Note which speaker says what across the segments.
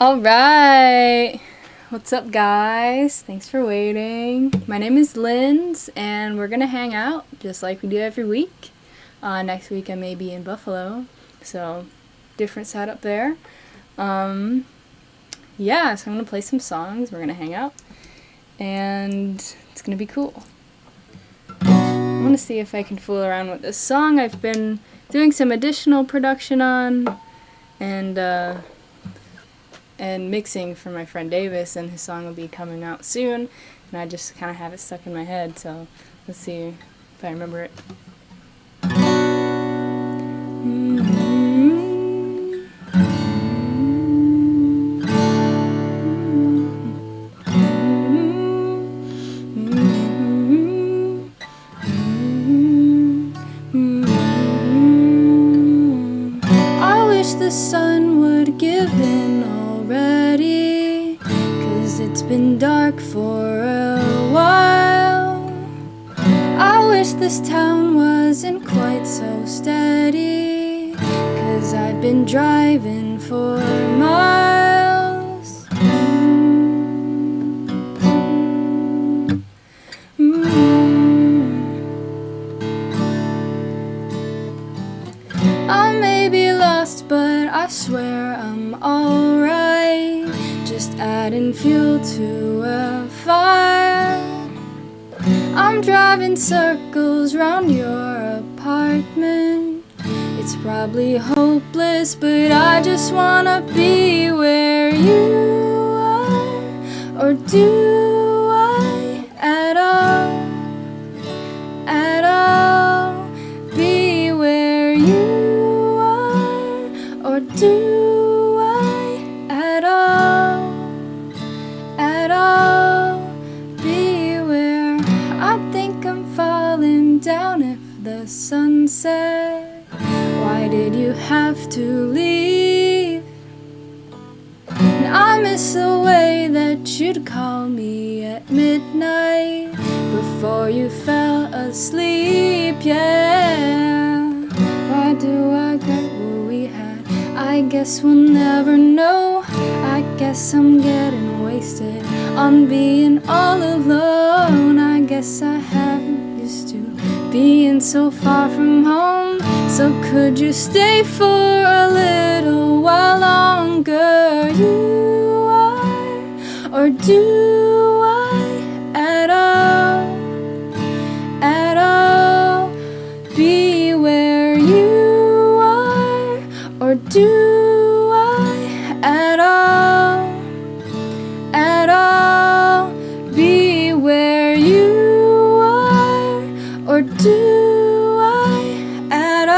Speaker 1: Alright, what's up guys? Thanks for waiting. My name is Lynz and we're gonna hang out just like we do every week. Next week I may be in Buffalo, so different setup there. Yeah, so I'm gonna play some songs, we're gonna hang out, and it's gonna be cool. I'm gonna see if I can fool around with this song. I've been doing some additional production on and mixing for my friend Davis, and his song will be coming out soon, and I just kind of have it stuck in my head, so let's see if I remember it. I wish the sun would give in already, 'cause it's been dark for a while. I wish this town wasn't quite so steady, 'cause I've been driving for miles. I may be lost, but I swear I'm alright, just adding fuel to a fire. I'm driving circles round your apartment. It's probably hopeless, but I just wanna be where you are. Or do I at all be where you are? Or do I at all be where I think I'm falling down if the sun set? Why did you have to leave? And I miss the way that you'd call me at midnight before you fell asleep, yeah. Why do I get what we had? I guess we'll never know. I guess I'm getting wasted on being all alone. I guess I haven't used to being so far from home. So could you stay for a little while longer? You are, or do I at all be where you are? Or do I at all be where you are? Or do I at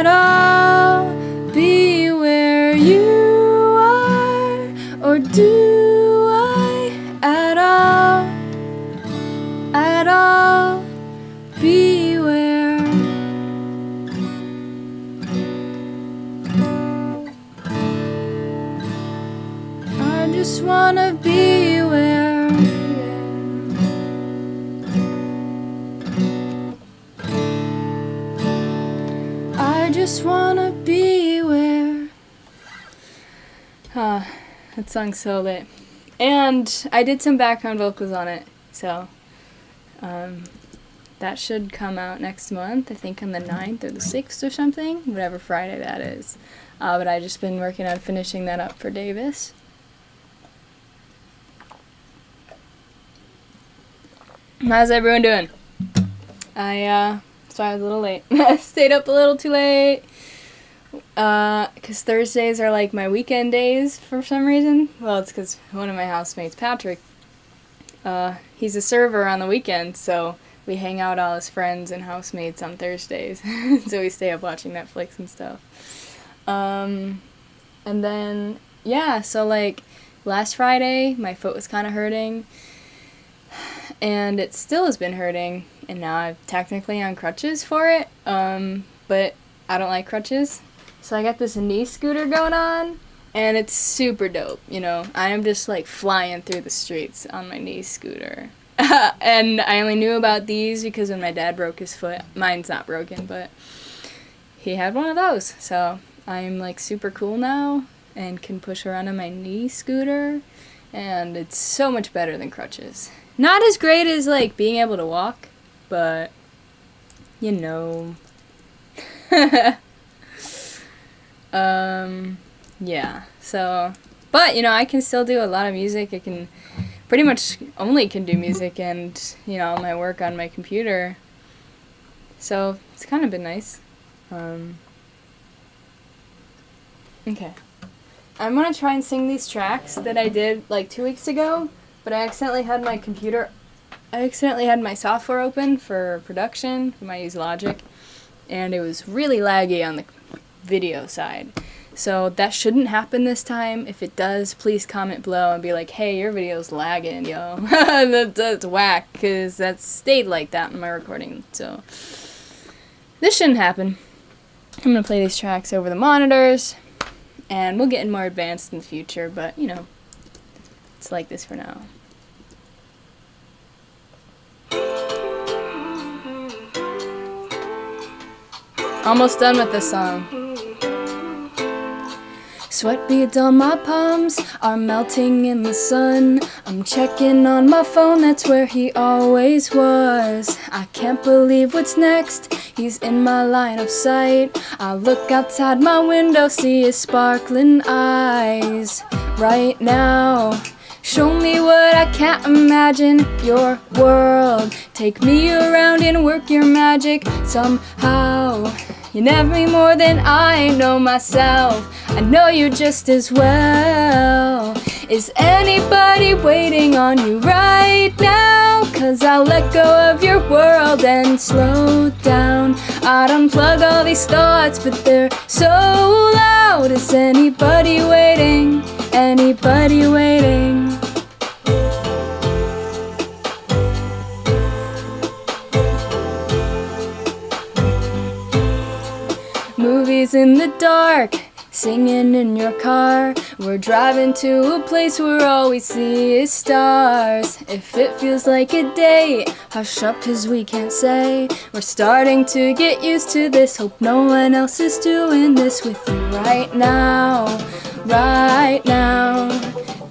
Speaker 1: all be where you are? Or do I at all be where? I just wanna be where. I just wanna be where. That song's so lit. And I did some background vocals on it, so that should come out next month, I think on the 9th or the 6th or something, whatever Friday that is. But I just been working on finishing that up for Davis. How's everyone doing? Sorry I was a little late. I stayed up a little too late. Because Thursdays are like my weekend days for some reason. Well, it's because one of my housemates, Patrick, he's a server on the weekend, so we hang out all his friends and housemates on Thursdays. So we stay up watching Netflix and stuff. And then, yeah, so like last Friday, my foot was kind of hurting. And it still has been hurting, and now I'm technically on crutches for it, but I don't like crutches. So I got this knee scooter going on, and it's super dope, you know. I am just like flying through the streets on my knee scooter. And I only knew about these because when my dad broke his foot, mine's not broken, but he had one of those. So I'm like super cool now, and can push around on my knee scooter, and it's so much better than crutches. Not as great as, like, being able to walk, but, you know. Yeah, so, but, you know, I can still do a lot of music. I can pretty much only can do music and, you know, all my work on my computer. So, it's kind of been nice. Okay. I'm gonna try and sing these tracks that I did like 2 weeks ago, but I accidentally had my software open for production. I might use Logic, and it was really laggy on the video side. So that shouldn't happen this time. If it does, please comment below and be like, hey, your video's lagging, yo. That's whack, because that stayed like that in my recording. So this shouldn't happen. I'm gonna play these tracks over the monitors, and we'll get in more advanced in the future, but, you know, it's like this for now. Almost done with this song. Sweat beads on my palms are melting in the sun. I'm checking on my phone, that's where he always was. I can't believe what's next, he's in my line of sight. I look outside my window, see his sparkling eyes. Right now, show me what I can't imagine, your world. Take me around and work your magic somehow. You never me more than I know myself. I know you just as well. Is anybody waiting on you right now? 'Cause I'll let go of your world and slow down. I'd unplug all these thoughts, but they're so loud. Is anybody waiting? Anybody waiting? Movies in the dark, singing in your car. We're driving to a place where all we see is stars. If it feels like a day, hush up 'cause we can't say. We're starting to get used to this. Hope no one else is doing this with you right now. Right now.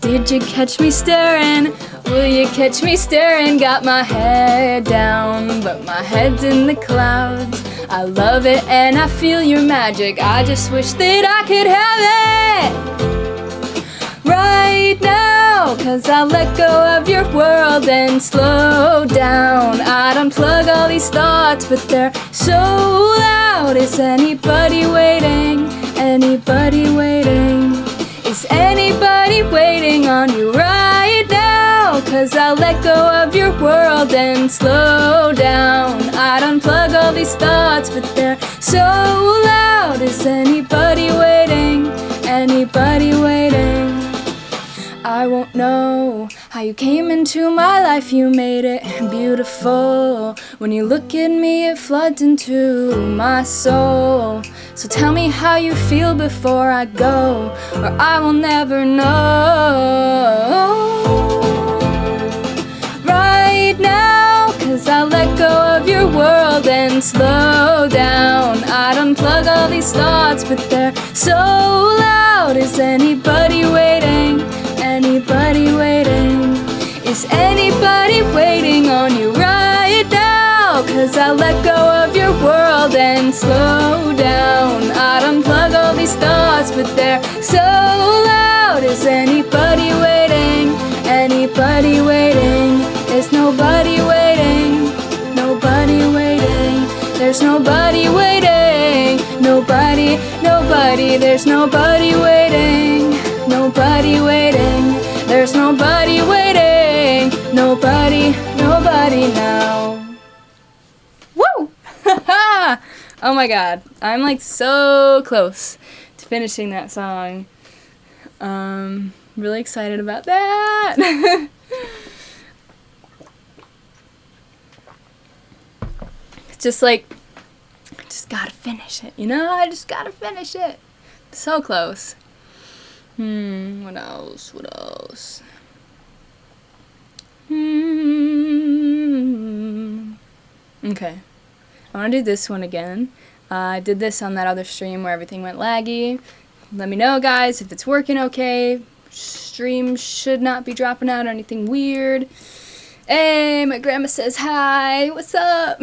Speaker 1: Did you catch me staring? Will you catch me staring? Got my head down, but my head's in the clouds. I love it and I feel your magic. I just wish that I could have it right now. 'Cause I let go of your world and slow down. I'd unplug all these thoughts, but they're so loud. Is anybody waiting? Anybody waiting? Is anybody waiting on you right now? 'Cause I'll let go of your world and slow down. I'd unplug all these thoughts, but they're so loud. Is anybody waiting? Anybody waiting? I won't know how you came into my life, you made it beautiful. When you look at me, it floods into my soul. So tell me how you feel before I go, or I will never know. Right now, 'cause I'll let go of your world and slow down. I'd unplug all these thoughts, but they're so loud. Is anybody waiting? Anybody waiting? Is anybody waiting on you right now? 'Cause I let go of your world and slow down. I'd unplug all these thoughts, but they're so loud. Is anybody waiting? Anybody waiting? There's nobody waiting. Nobody waiting. There's nobody waiting. Nobody, nobody. There's nobody waiting. Nobody waiting. There's nobody waiting. Nobody, nobody now. Woo! Oh my god. I'm like so close to finishing that song. Really excited about that. It's just like, I just gotta finish it, you know? I just gotta finish it. So close. What else? What else? Okay. I want to do this one again. I did this on that other stream where everything went laggy. let me know, guys, if it's working okay. Streams should not be dropping out or anything weird. Hey, my grandma says hi. What's up?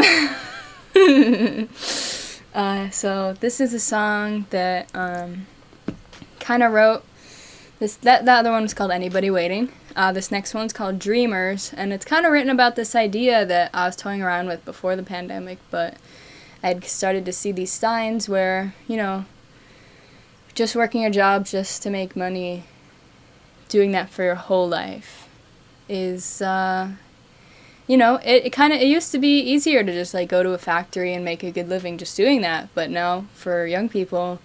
Speaker 1: So this is a song that kind of wrote. The other one was called Anybody Waiting. This next one's called Dreamers, and it's kind of written about this idea that I was toying around with before the pandemic, but I'd started to see these signs where, you know, just working a job just to make money, doing that for your whole life is, you know, it used to be easier to just, like, go to a factory and make a good living just doing that, but now, for young people,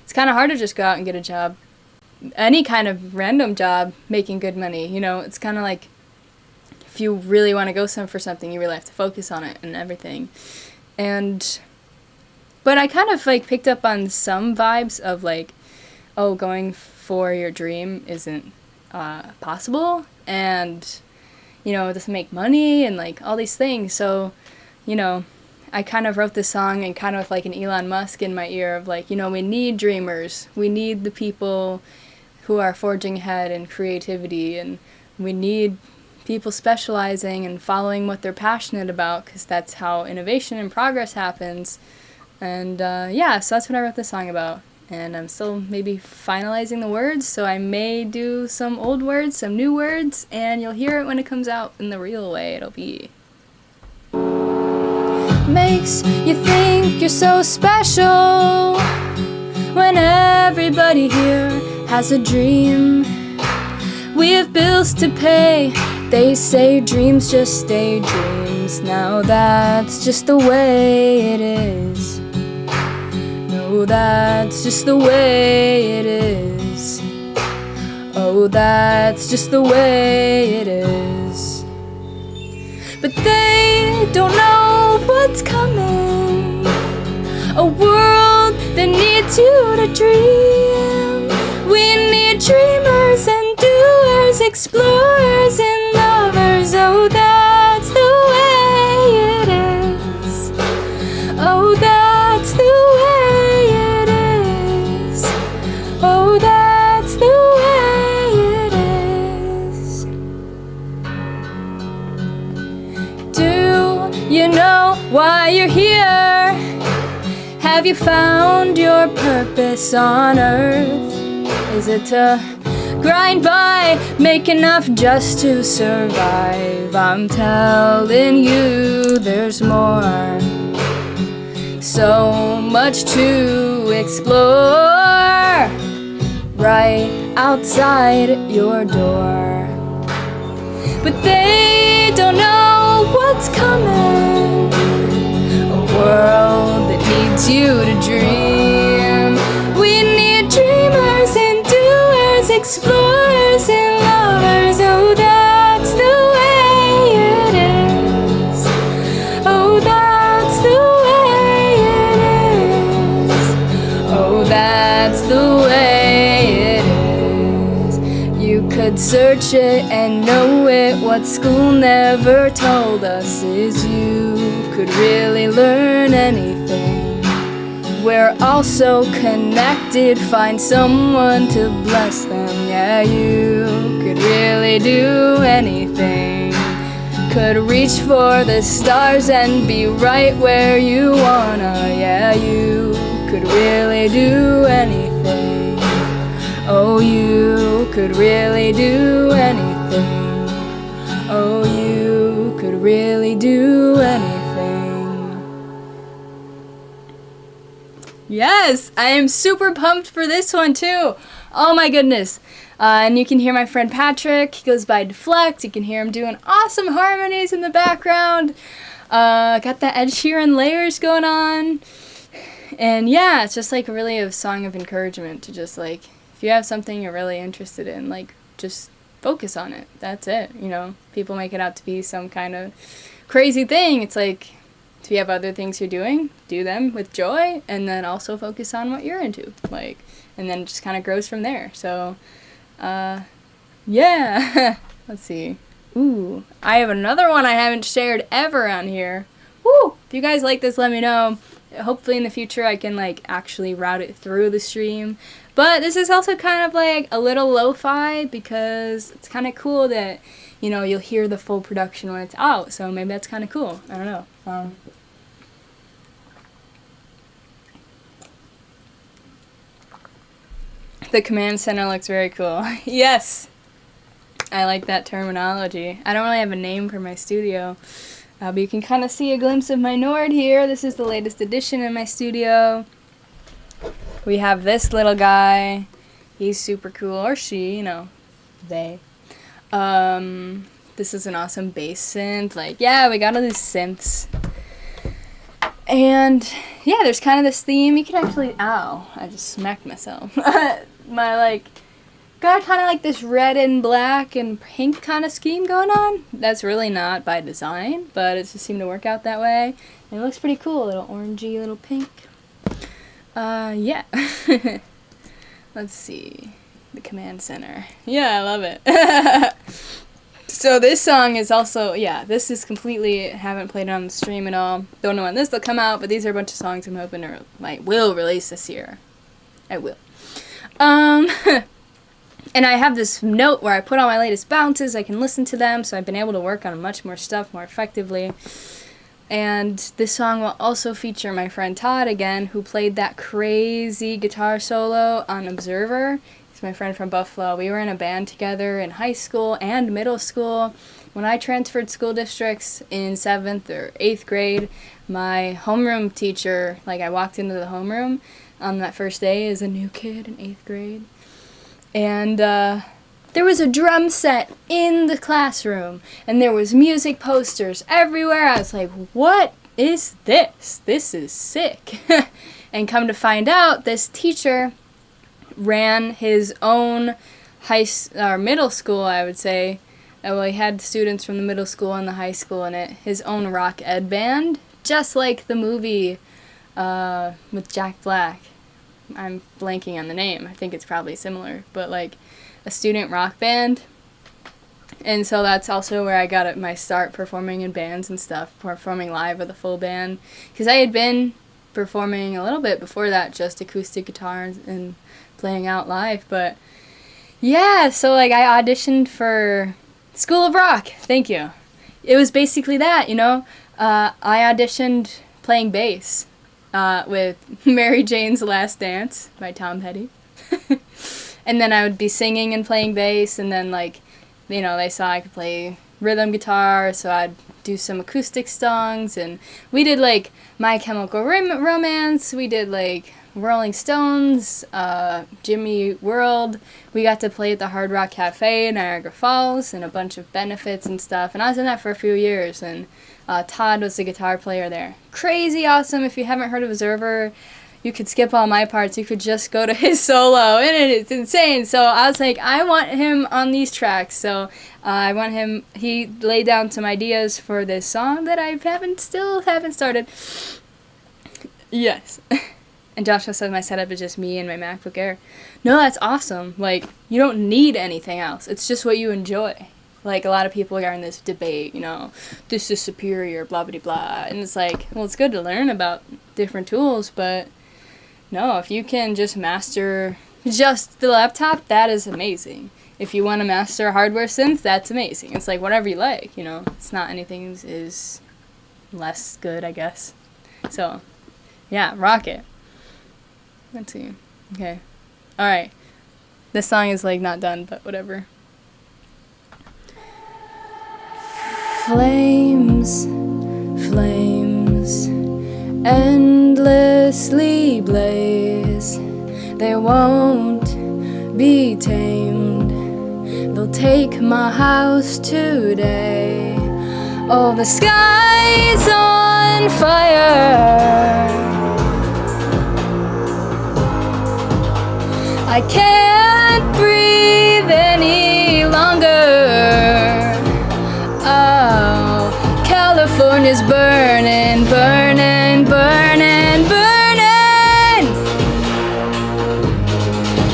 Speaker 1: it's kind of hard to just go out and get a job, any kind of random job, making good money, you know, it's kind of like, if you really want to go for something, you really have to focus on it and everything, but I kind of, like, picked up on some vibes of, like, oh, going for your dream isn't possible, and, you know, it doesn't make money, and, like, all these things, so, you know, I kind of wrote this song and kind of with, like, an Elon Musk in my ear of, like, you know, we need dreamers, we need the people who are forging ahead in creativity, and we need people specializing and following what they're passionate about, because that's how innovation and progress happens, and, yeah, so that's what I wrote this song about. And I'm still maybe finalizing the words, so I may do some old words, some new words, and you'll hear it when it comes out in the real way it'll be. Makes you think you're so special when everybody here has a dream. We have bills to pay, they say dreams just stay dreams. Now that's just the way it is. Oh, that's just the way it is. Oh, that's just the way it is. But they don't know what's coming. A world that needs you to dream. We need dreamers and doers, explorers and lovers. Oh, that's the way it is. Oh, that's the way. Oh, that's the way it is. Do you know why you're here? Have you found your purpose on earth? Is it to grind by, make enough just to survive? I'm telling you there's more. So much to explore right outside your door. But they don't know what's coming. A world that needs you to dream. We need dreamers and doers, explorers and lovers. Oh, that's the way it is. Oh, that's the way it is. Oh, that's the way. Could search it and know it. What school never told us is you could really learn anything. We're all so connected, find someone to bless them. Yeah, you could really do anything. Could reach for the stars and be right where you wanna. Yeah, you could really do anything. Oh, you could really do anything. Oh, you could really do anything. Yes, I am super pumped for this one too. Oh my goodness. And you can hear my friend Patrick. He goes by Deflect. You can hear him doing awesome harmonies in the background. Got that Ed Sheeran layers going on. And yeah, it's just like really a song of encouragement to just like, if you have something you're really interested in, like, just focus on it. That's it, you know. People make it out to be some kind of crazy thing. It's like, if you have other things you're doing, do them with joy, and then also focus on what you're into. Like, and then it just kind of grows from there. So, yeah. Let's see. Ooh, I have another one I haven't shared ever on here. Woo! If you guys like this, let me know. hopefully in the future I can like actually route it through the stream. But this is also kind of like a little lo-fi because it's kind of cool that, you know, you'll hear the full production when it's out. So maybe that's kind of cool. I don't know. The command center looks very cool. Yes! I like that terminology. I don't really have a name for my studio. But you can kind of see a glimpse of my Nord here. This is the latest addition in my studio. We have this little guy. He's super cool. Or she, you know. They. This is an awesome bass synth. Like, yeah, we got all these synths. And, yeah, there's kind of this theme. You can actually... Ow. I just smacked myself. My, like... Got kind of like this red and black and pink kind of scheme going on. That's really not by design, but it just seemed to work out that way. And it looks pretty cool, a little orangey, little pink. Yeah. Let's see. The command center. Yeah, I love it. So this song is also, yeah, this is completely, haven't played it on the stream at all. Don't know when this will come out, but these are a bunch of songs I'm hoping to, like, will release this year. I will. And I have this note where I put all my latest bounces. I can listen to them, so I've been able to work on much more stuff more effectively. And this song will also feature my friend Todd again, who played that crazy guitar solo on Observer. He's my friend from Buffalo. We were in a band together in high school and middle school. When I transferred school districts in 7th or 8th grade, my homeroom teacher, like I walked into the homeroom on that first day as a new kid in 8th grade. And there was a drum set in the classroom, and there was music posters everywhere. I was like, what is this? This is sick. And come to find out, this teacher ran his own middle school, I would say. Well, he had students from the middle school and the high school in it. His own rock ed band, just like the movie with Jack Black. I'm blanking on the name. I think it's probably similar, but like a student rock band. And so that's also where I got my start performing in bands and stuff, performing live with a full band. Because I had been performing a little bit before that, just acoustic guitars and playing out live. But yeah, so like I auditioned for School of Rock. Thank you. It was basically that, you know. I auditioned playing bass. With Mary Jane's Last Dance by Tom Petty. And then I would be singing and playing bass, and then, like, you know, they saw I could play rhythm guitar, so I'd do some acoustic songs, and we did, like, My Chemical Romance, we did, like, Rolling Stones, Jimmy World. We got to play at the Hard Rock Cafe in Niagara Falls, and a bunch of benefits and stuff, and I was in that for a few years, and Todd was the guitar player there. Crazy awesome. If you haven't heard of Observer, you could skip all my parts. You could just go to his solo, and it's insane. So I was like, I want him on these tracks. So I want him. He laid down some ideas for this song that I still haven't started. Yes. And Joshua said my setup is just me and my MacBook Air. No, that's awesome. Like, you don't need anything else. It's just what you enjoy. Like, a lot of people are in this debate, you know, this is superior, blah, blah, blah. And it's like, well, it's good to learn about different tools, but no, if you can just master just the laptop, that is amazing. If you want to master hardware synth, that's amazing. It's like whatever you like, you know. It's not anything is less good, I guess. So, yeah, rock it. Let's see. Okay. All right. This song is, like, not done, but whatever. Flames, flames, endlessly blaze. They won't be tamed. They'll take my house today. Oh, the sky's on fire. I can't breathe any longer. Oh, California's burning, burning, burning, burning.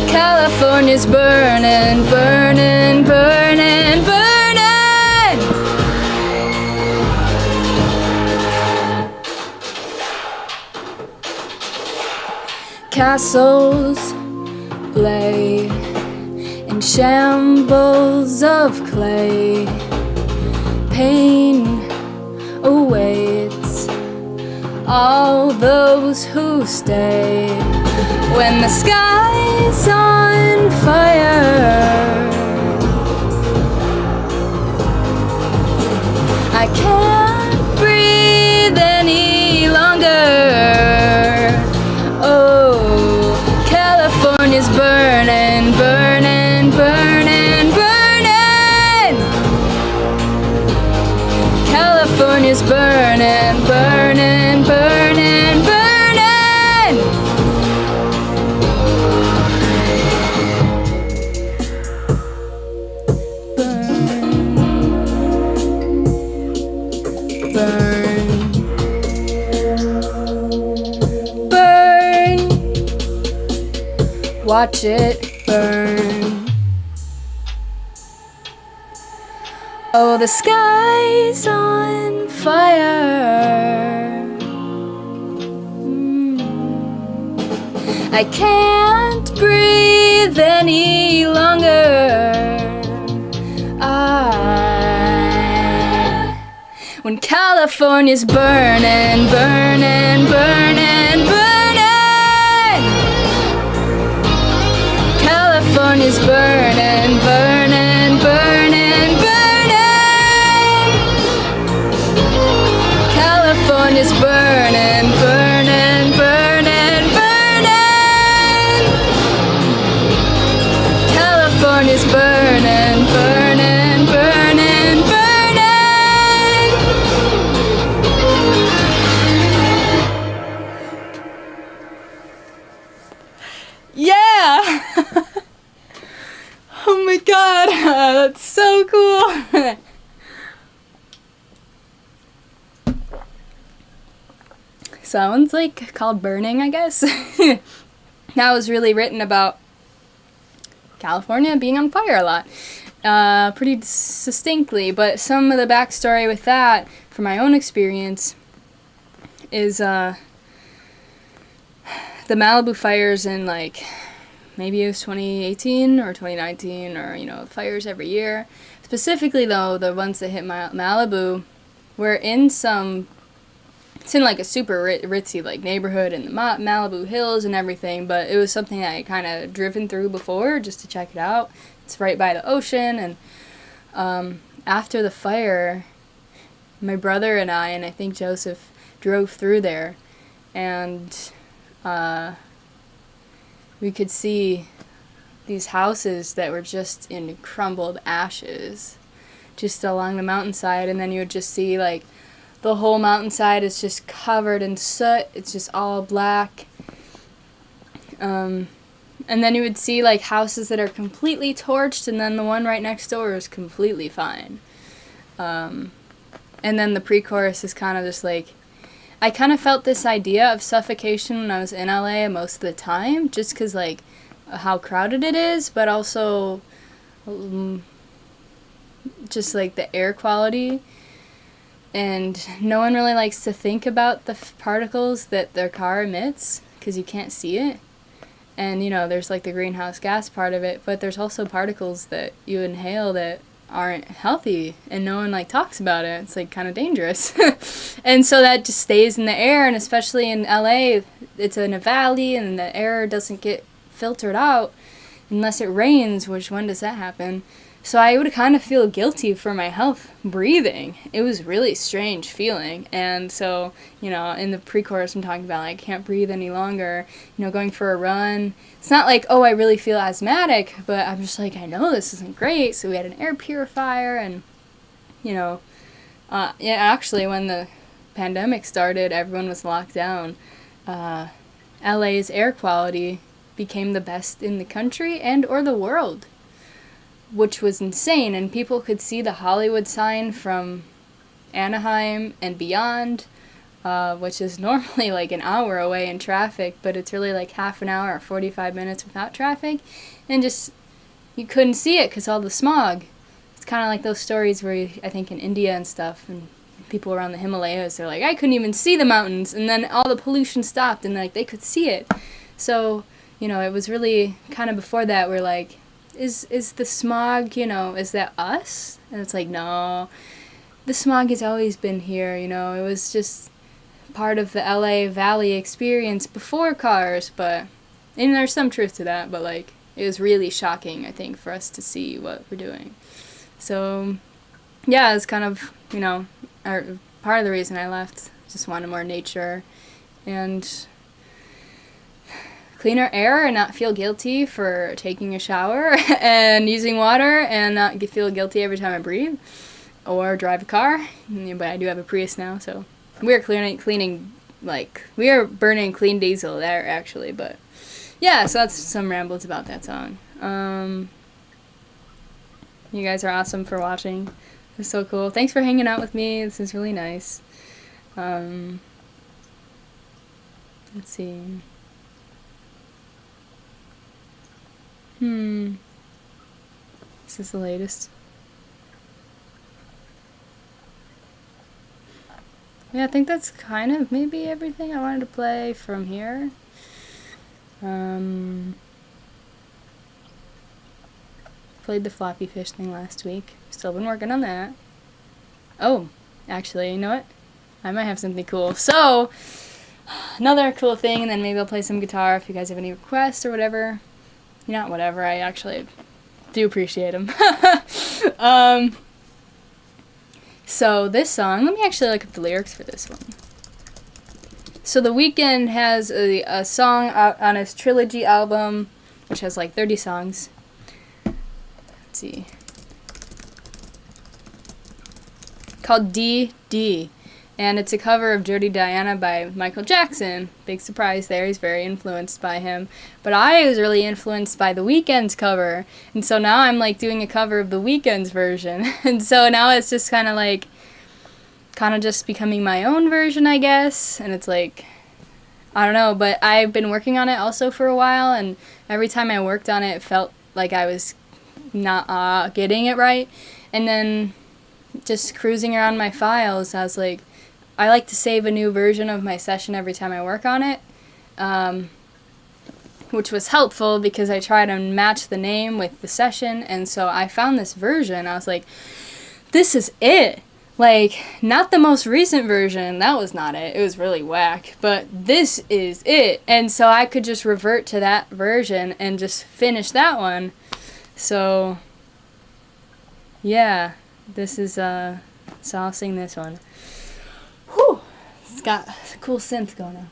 Speaker 1: California's burning, burning, burning, burning. castles lay in shambles of clay. Pain awaits all those who stay. When the sky's on fire, I can't breathe any longer. Oh, California's burning, burning, burning, burning. California's burning, burning, burning, burning. Watch it burn. Oh, the sky's on fire. I can't breathe any longer. When California's burning, burning, burning, burning. California's burning, burning, burning, burning. California's burning, burning, burning, burning. California's burning, burning, burning, burning. Yeah! Oh my god, that's so cool. So that one's like called Burning, I guess. That was really written about California being on fire a lot. Pretty succinctly, but some of the backstory with that, from my own experience, is the Malibu fires in like, maybe it was 2018 or 2019, or, you know, fires every year. Specifically, though, the ones that hit Malibu were in some, it's in like a super ritzy like neighborhood in the Malibu Hills and everything, but it was something I kind of driven through before just to check it out. It's right by the ocean, and after the fire, my brother and I think Joseph drove through there, and we could see these houses that were just in crumbled ashes just along the mountainside, and then you would just see like the whole mountainside is just covered in soot. It's just all black. And then you would see like houses that are completely torched, and then the one right next door is completely fine. And then the pre-chorus is kind of just like, I kind of felt this idea of suffocation when I was in LA most of the time, just because, like, how crowded it is, but also just, like, the air quality. And no one really likes to think about the particles that their car emits, because you can't see it. And, you know, there's, like, the greenhouse gas part of it, but there's also particles that you inhale that aren't healthy, and no one like talks about it. It's like kind of dangerous. And so that just stays in the air, and especially in LA, it's in a valley, and the air doesn't get filtered out unless it rains, which when does that happen? So I would kind of feel guilty for my health breathing. It was really strange feeling. And so, you know, in the pre-chorus I'm talking about, like, I can't breathe any longer, you know, going for a run. It's not like, oh, I really feel asthmatic, but I'm just like, I know this isn't great. So we had an air purifier, and, you know, yeah, actually when the pandemic started, everyone was locked down. LA's air quality became the best in the country and or the world, which was insane, and people could see the Hollywood sign from Anaheim and beyond, which is normally like an hour away in traffic, but it's really like half an hour or 45 minutes without traffic, and just, you couldn't see it because all the smog. It's kind of like those stories where I think in India and stuff, and people around the Himalayas, they're like, I couldn't even see the mountains, and then all the pollution stopped, and like they could see it. So, you know, it was really kind of before that we're like, is the smog, you know, is that us? And it's like, no, the smog has always been here, you know. It was just part of the LA Valley experience before cars, but, and there's some truth to that, but like, it was really shocking, I think, for us to see what we're doing. So, yeah, it's kind of, you know, part of the reason I left. Just wanted more nature and cleaner air and not feel guilty for taking a shower and using water and not feel guilty every time I breathe or drive a car. But I do have a Prius now, so we are cleaning, like, we are burning clean diesel there, actually. But yeah, so that's some rambles about that song. You guys are awesome for watching. It's so cool. Thanks for hanging out with me. This is really nice. Let's see. This is the latest. Yeah, I think that's kind of maybe everything I wanted to play from here. Played the floppy fish thing last week. Still been working on that. Oh, actually, you know what? I might have something cool. So, another cool thing, and then maybe I'll play some guitar if you guys have any requests or whatever. Not whatever, I actually do appreciate them. So this song, let me actually look up the lyrics for this one. So the Weeknd has a song out on his trilogy album, which has like 30 songs. Let's see. Called D.D. And it's a cover of Dirty Diana by Michael Jackson. Big surprise there. He's very influenced by him. But I was really influenced by the Weeknd's cover. And so now I'm like doing a cover of the Weeknd's version. And so now it's just kind of just becoming my own version, I guess. And it's like, I don't know. But I've been working on it also for a while. And every time I worked on it, it felt like I was not getting it right. And then just cruising around my files, I was like, I like to save a new version of my session every time I work on it, which was helpful because I try to match the name with the session, and so I found this version. I was like, this is it. Like, not the most recent version, that was not it. It was really whack, but this is it. And so I could just revert to that version and just finish that one. So, yeah, this is, so I'll sing this one. Whew! It's got a cool synth going on.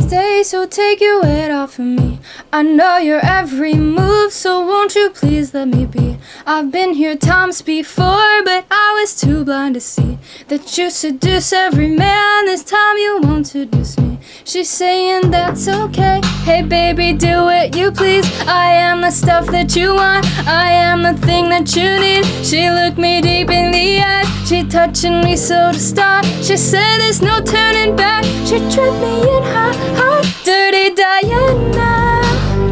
Speaker 1: Stay, so take your weight off of me. I know your every move, so won't you please let me be? I've been here times before, but I was too blind to see that you seduce every man. This time you won't seduce me. She's saying that's okay. Hey baby, do what you please. I am the stuff that you want. I am the thing that you need. She looked me deep in the eyes. She touching me so to start. She said there's no turning back. She tripped me in hot. Dirty Diana,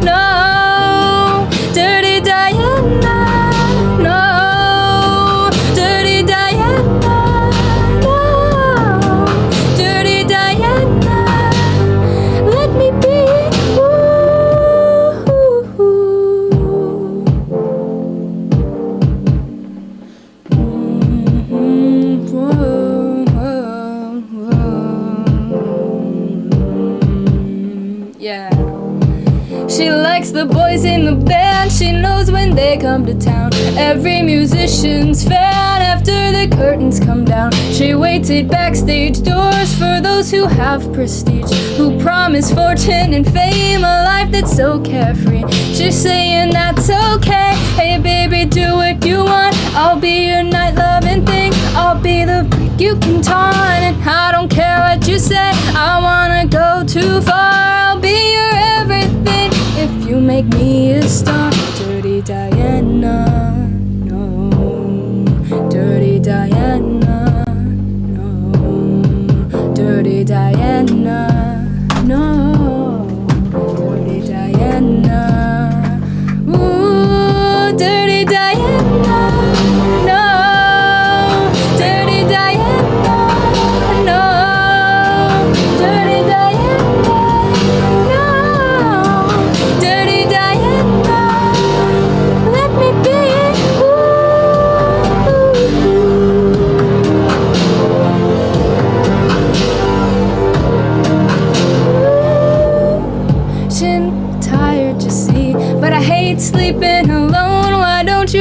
Speaker 1: no. Dirty Diana, no. Dirty Diana, no. Dirty Diana, let me be. Yeah. She likes the boys in the band. She knows when they come to town. Every musician's fan after the curtains come down. She waited backstage doors for those who have prestige, who promise fortune and fame, a life that's so carefree. She's saying that's okay. Hey baby, do what you want. I'll be your night loving thing. I'll be the brick you can taunt. And I don't care what you say. I wanna go too far. I'll be your everything if you make me a star. Dirty Diana, no. Dirty Diana, no. Dirty Diana, no. Dirty Diana, ooh. Dirty Diana, no. Dirty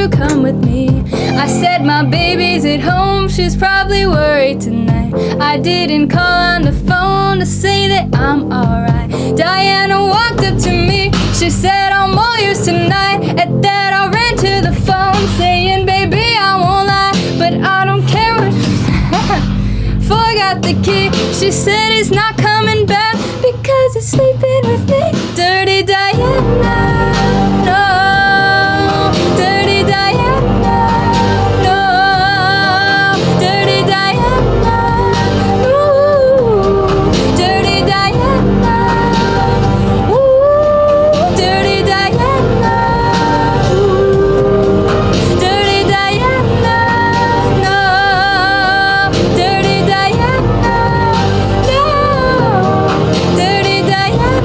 Speaker 1: you come with me? I said my baby's at home, she's probably worried tonight. I didn't call on the phone to say that I'm alright. Diana walked up to me, she said I'm all yours tonight. At that I ran to the phone saying, baby, I won't lie, but I don't care what forgot the key. She said he's not coming back because he's sleeping with me. Dirty Diana, no. Dirty Diana, no. Dirty Diana, ooh. Dirty Diana, ooh. Dirty Diana, ooh. Dirty Diana, no. Dirty Diana, no. Dirty Diana,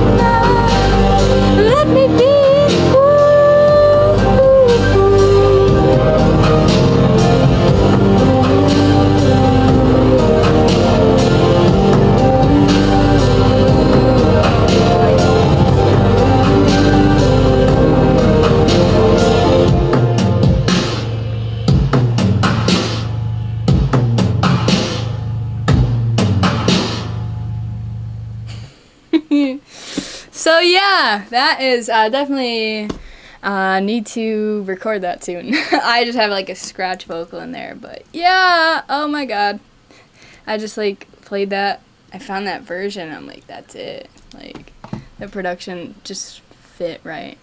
Speaker 1: let me be. So yeah, that is definitely need to record that soon. I just have like a scratch vocal in there, but yeah, oh my god. I just like played that. I found that version. I'm like, that's it. Like the production just fit right.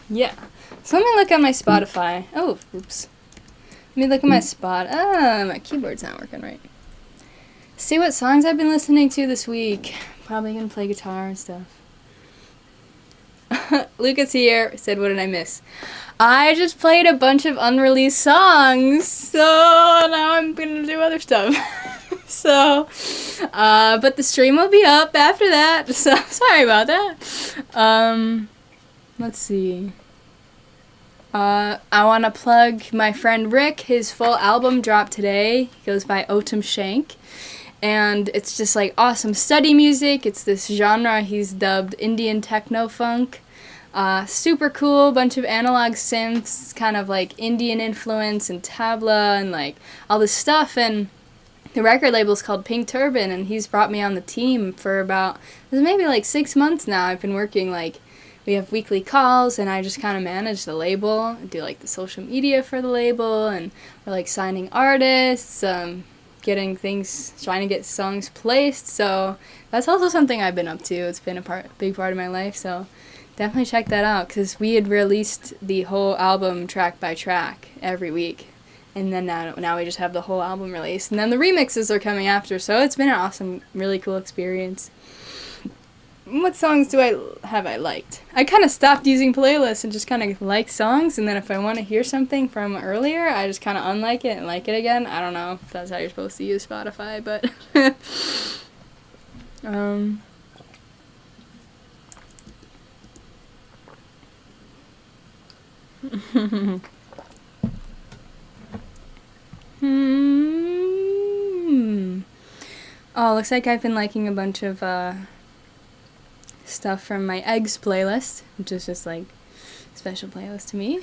Speaker 1: Yeah. So let me look at my Spotify. Oh, oops. Let me look at my spot. My keyboard's not working right. See what songs I've been listening to this week. Probably gonna play guitar and stuff. Lucas here said, what did I miss? I just played a bunch of unreleased songs, so now I'm gonna do other stuff. So, but the stream will be up after that, so sorry about that. Let's see. I want to plug my friend Rick. His full album dropped today. He goes by Otum Shank. And it's just like awesome study music. It's this genre he's dubbed Indian techno funk. Super cool, bunch of analog synths, kind of like Indian influence and tabla and like all this stuff. And the record label's called Pink Turban, and he's brought me on the team for about, it was maybe like 6 months now. I've been working like, we have weekly calls, and I just kind of manage the label. I do like the social media for the label, and we're like signing artists, getting things, trying to get songs placed. So that's also something I've been up to. It's been a big part of my life, so definitely check that out, because we had released the whole album track by track every week, and then now we just have the whole album released, and then the remixes are coming after. So it's been an awesome, really cool experience. What songs have I liked? I kind of stopped using playlists and just kind of like songs, and then if I want to hear something from earlier, I just kind of unlike it and like it again. I don't know if that's how you're supposed to use Spotify, but Oh, looks like I've been liking a bunch of stuff from my Eggs playlist, which is just like a special playlist to me.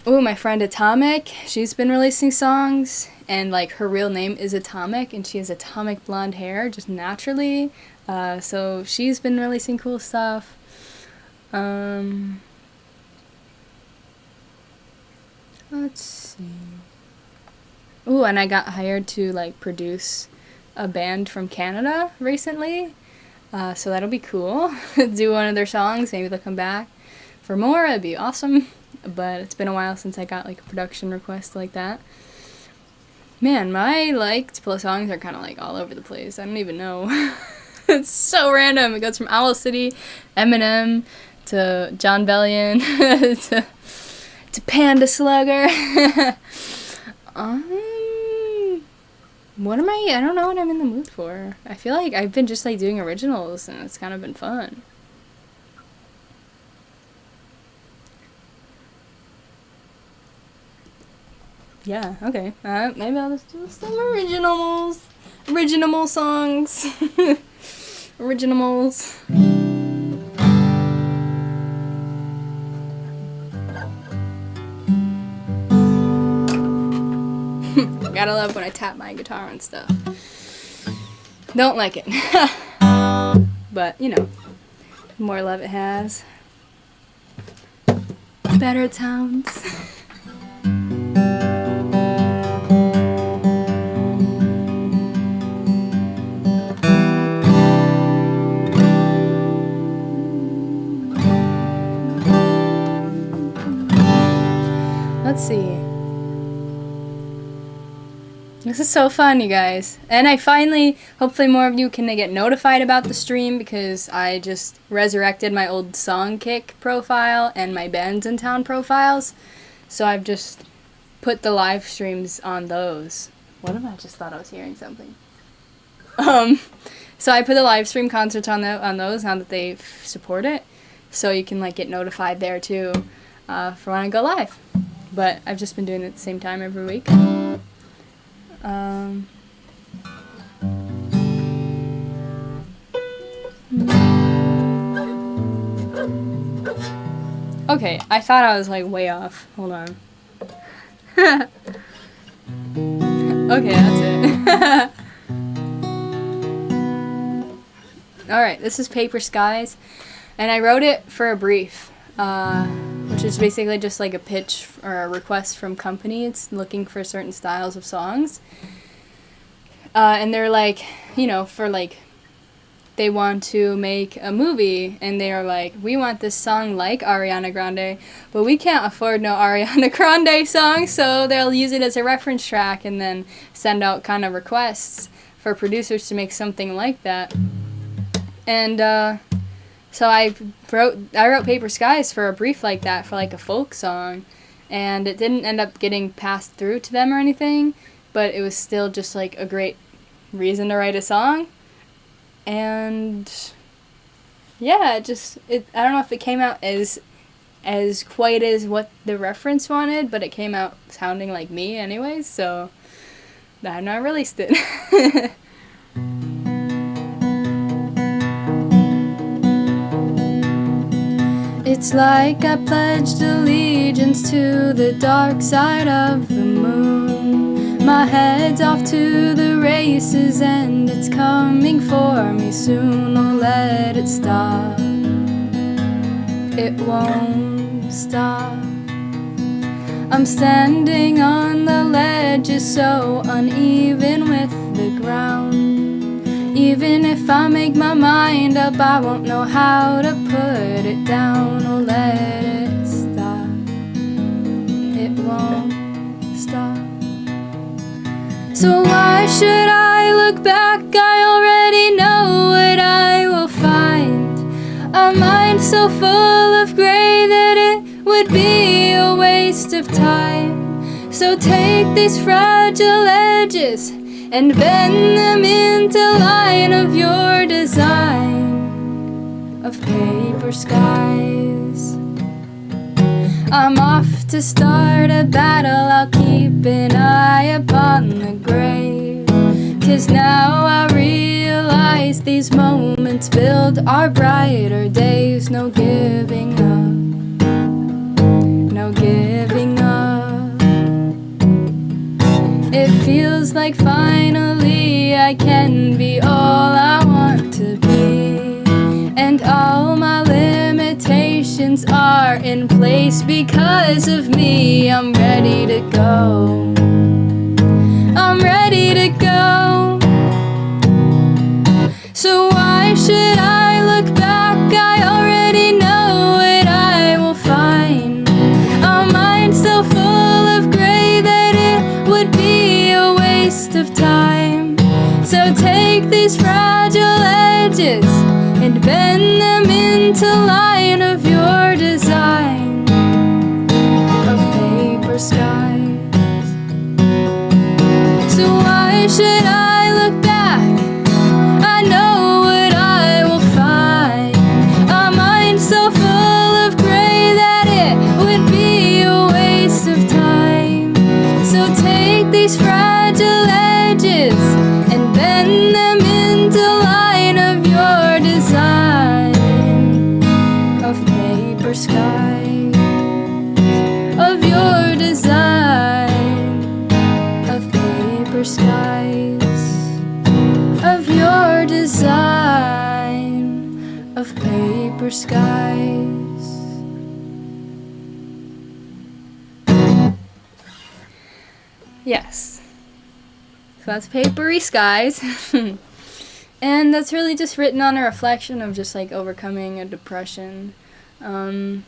Speaker 1: Oh, my friend Atomic, she's been releasing songs, and like her real name is Atomic, and she has atomic blonde hair just naturally. So she's been releasing cool stuff. Let's see. Ooh, and I got hired to like produce a band from Canada recently, so that'll be cool. Do one of their songs, maybe they'll come back for more. It'd be awesome. But it's been a while since I got like a production request like that. Man, my liked songs are kind of like all over the place. I don't even know. It's so random. It goes from Owl City, Eminem, to John Bellion, to Panda Slugger. What am I don't know what I'm in the mood for. I feel like I've been just like doing originals, and it's kind of been fun. Yeah, okay. Maybe I'll just do some original songs. Originals. Gotta love when I tap my guitar and stuff. Don't like it. But, you know, the more love it has, the better it sounds. Let's see. This is so fun, you guys. And I finally, hopefully more of you can get notified about the stream, because I just resurrected my old Songkick profile and my Bands in Town profiles. So I've just put the live streams on those. What if I just thought I was hearing something? So I put the live stream concerts on those now that they support it. So you can like get notified there too for when I go live. But I've just been doing it at the same time every week. Okay, I thought I was like way off. Hold on. Okay, that's it. Alright, this is Paper Skies. And I wrote it for a brief. Which is basically just like a pitch or a request from companies looking for certain styles of songs. And they're like, you know, for like, they want to make a movie, and they are like, we want this song like Ariana Grande, but we can't afford no Ariana Grande song, so they'll use it as a reference track and then send out kind of requests for producers to make something like that. And, so I wrote Paper Skies for a brief like that, for like a folk song, and it didn't end up getting passed through to them or anything, but it was still just like a great reason to write a song. And yeah, I don't know if it came out as quite as what the reference wanted, but it came out sounding like me anyways, so then I released it. It's like I pledged allegiance to the dark side of the moon. My head's off to the races and it's coming for me soon. I'll let it stop. It won't stop. I'm standing on the ledge, is so uneven with the ground. Even if I make my mind up, I won't know how to put it down or let it stop. It won't stop. So why should I look back? I already know what I will find. A mind so full of gray that it would be a waste of time. So take these fragile edges and bend them into line of your design of paper skies. I'm off to start a battle, I'll keep an eye upon the grave. 'Cause now I realize these moments build our brighter days. No giving up, no giving up. It feels like finally I can be all I want to be. And all my limitations are in place because of me. I'm ready to go. I'm ready to go. So why should I look back? I already know what I will find. A mind so full of gray that it would be a waste of time. So take these fragile edges and bend them into line of your design of paper skies. So why should I look back? I know what I will find. A mind so full of gray that it would be a waste of time. So take these fragile edges and bend them into line of your design of paper skies, of your design of paper. skies of your design of paper skies. Yes. So that's Papery Skies. And that's really just written on a reflection of just like overcoming a depression. I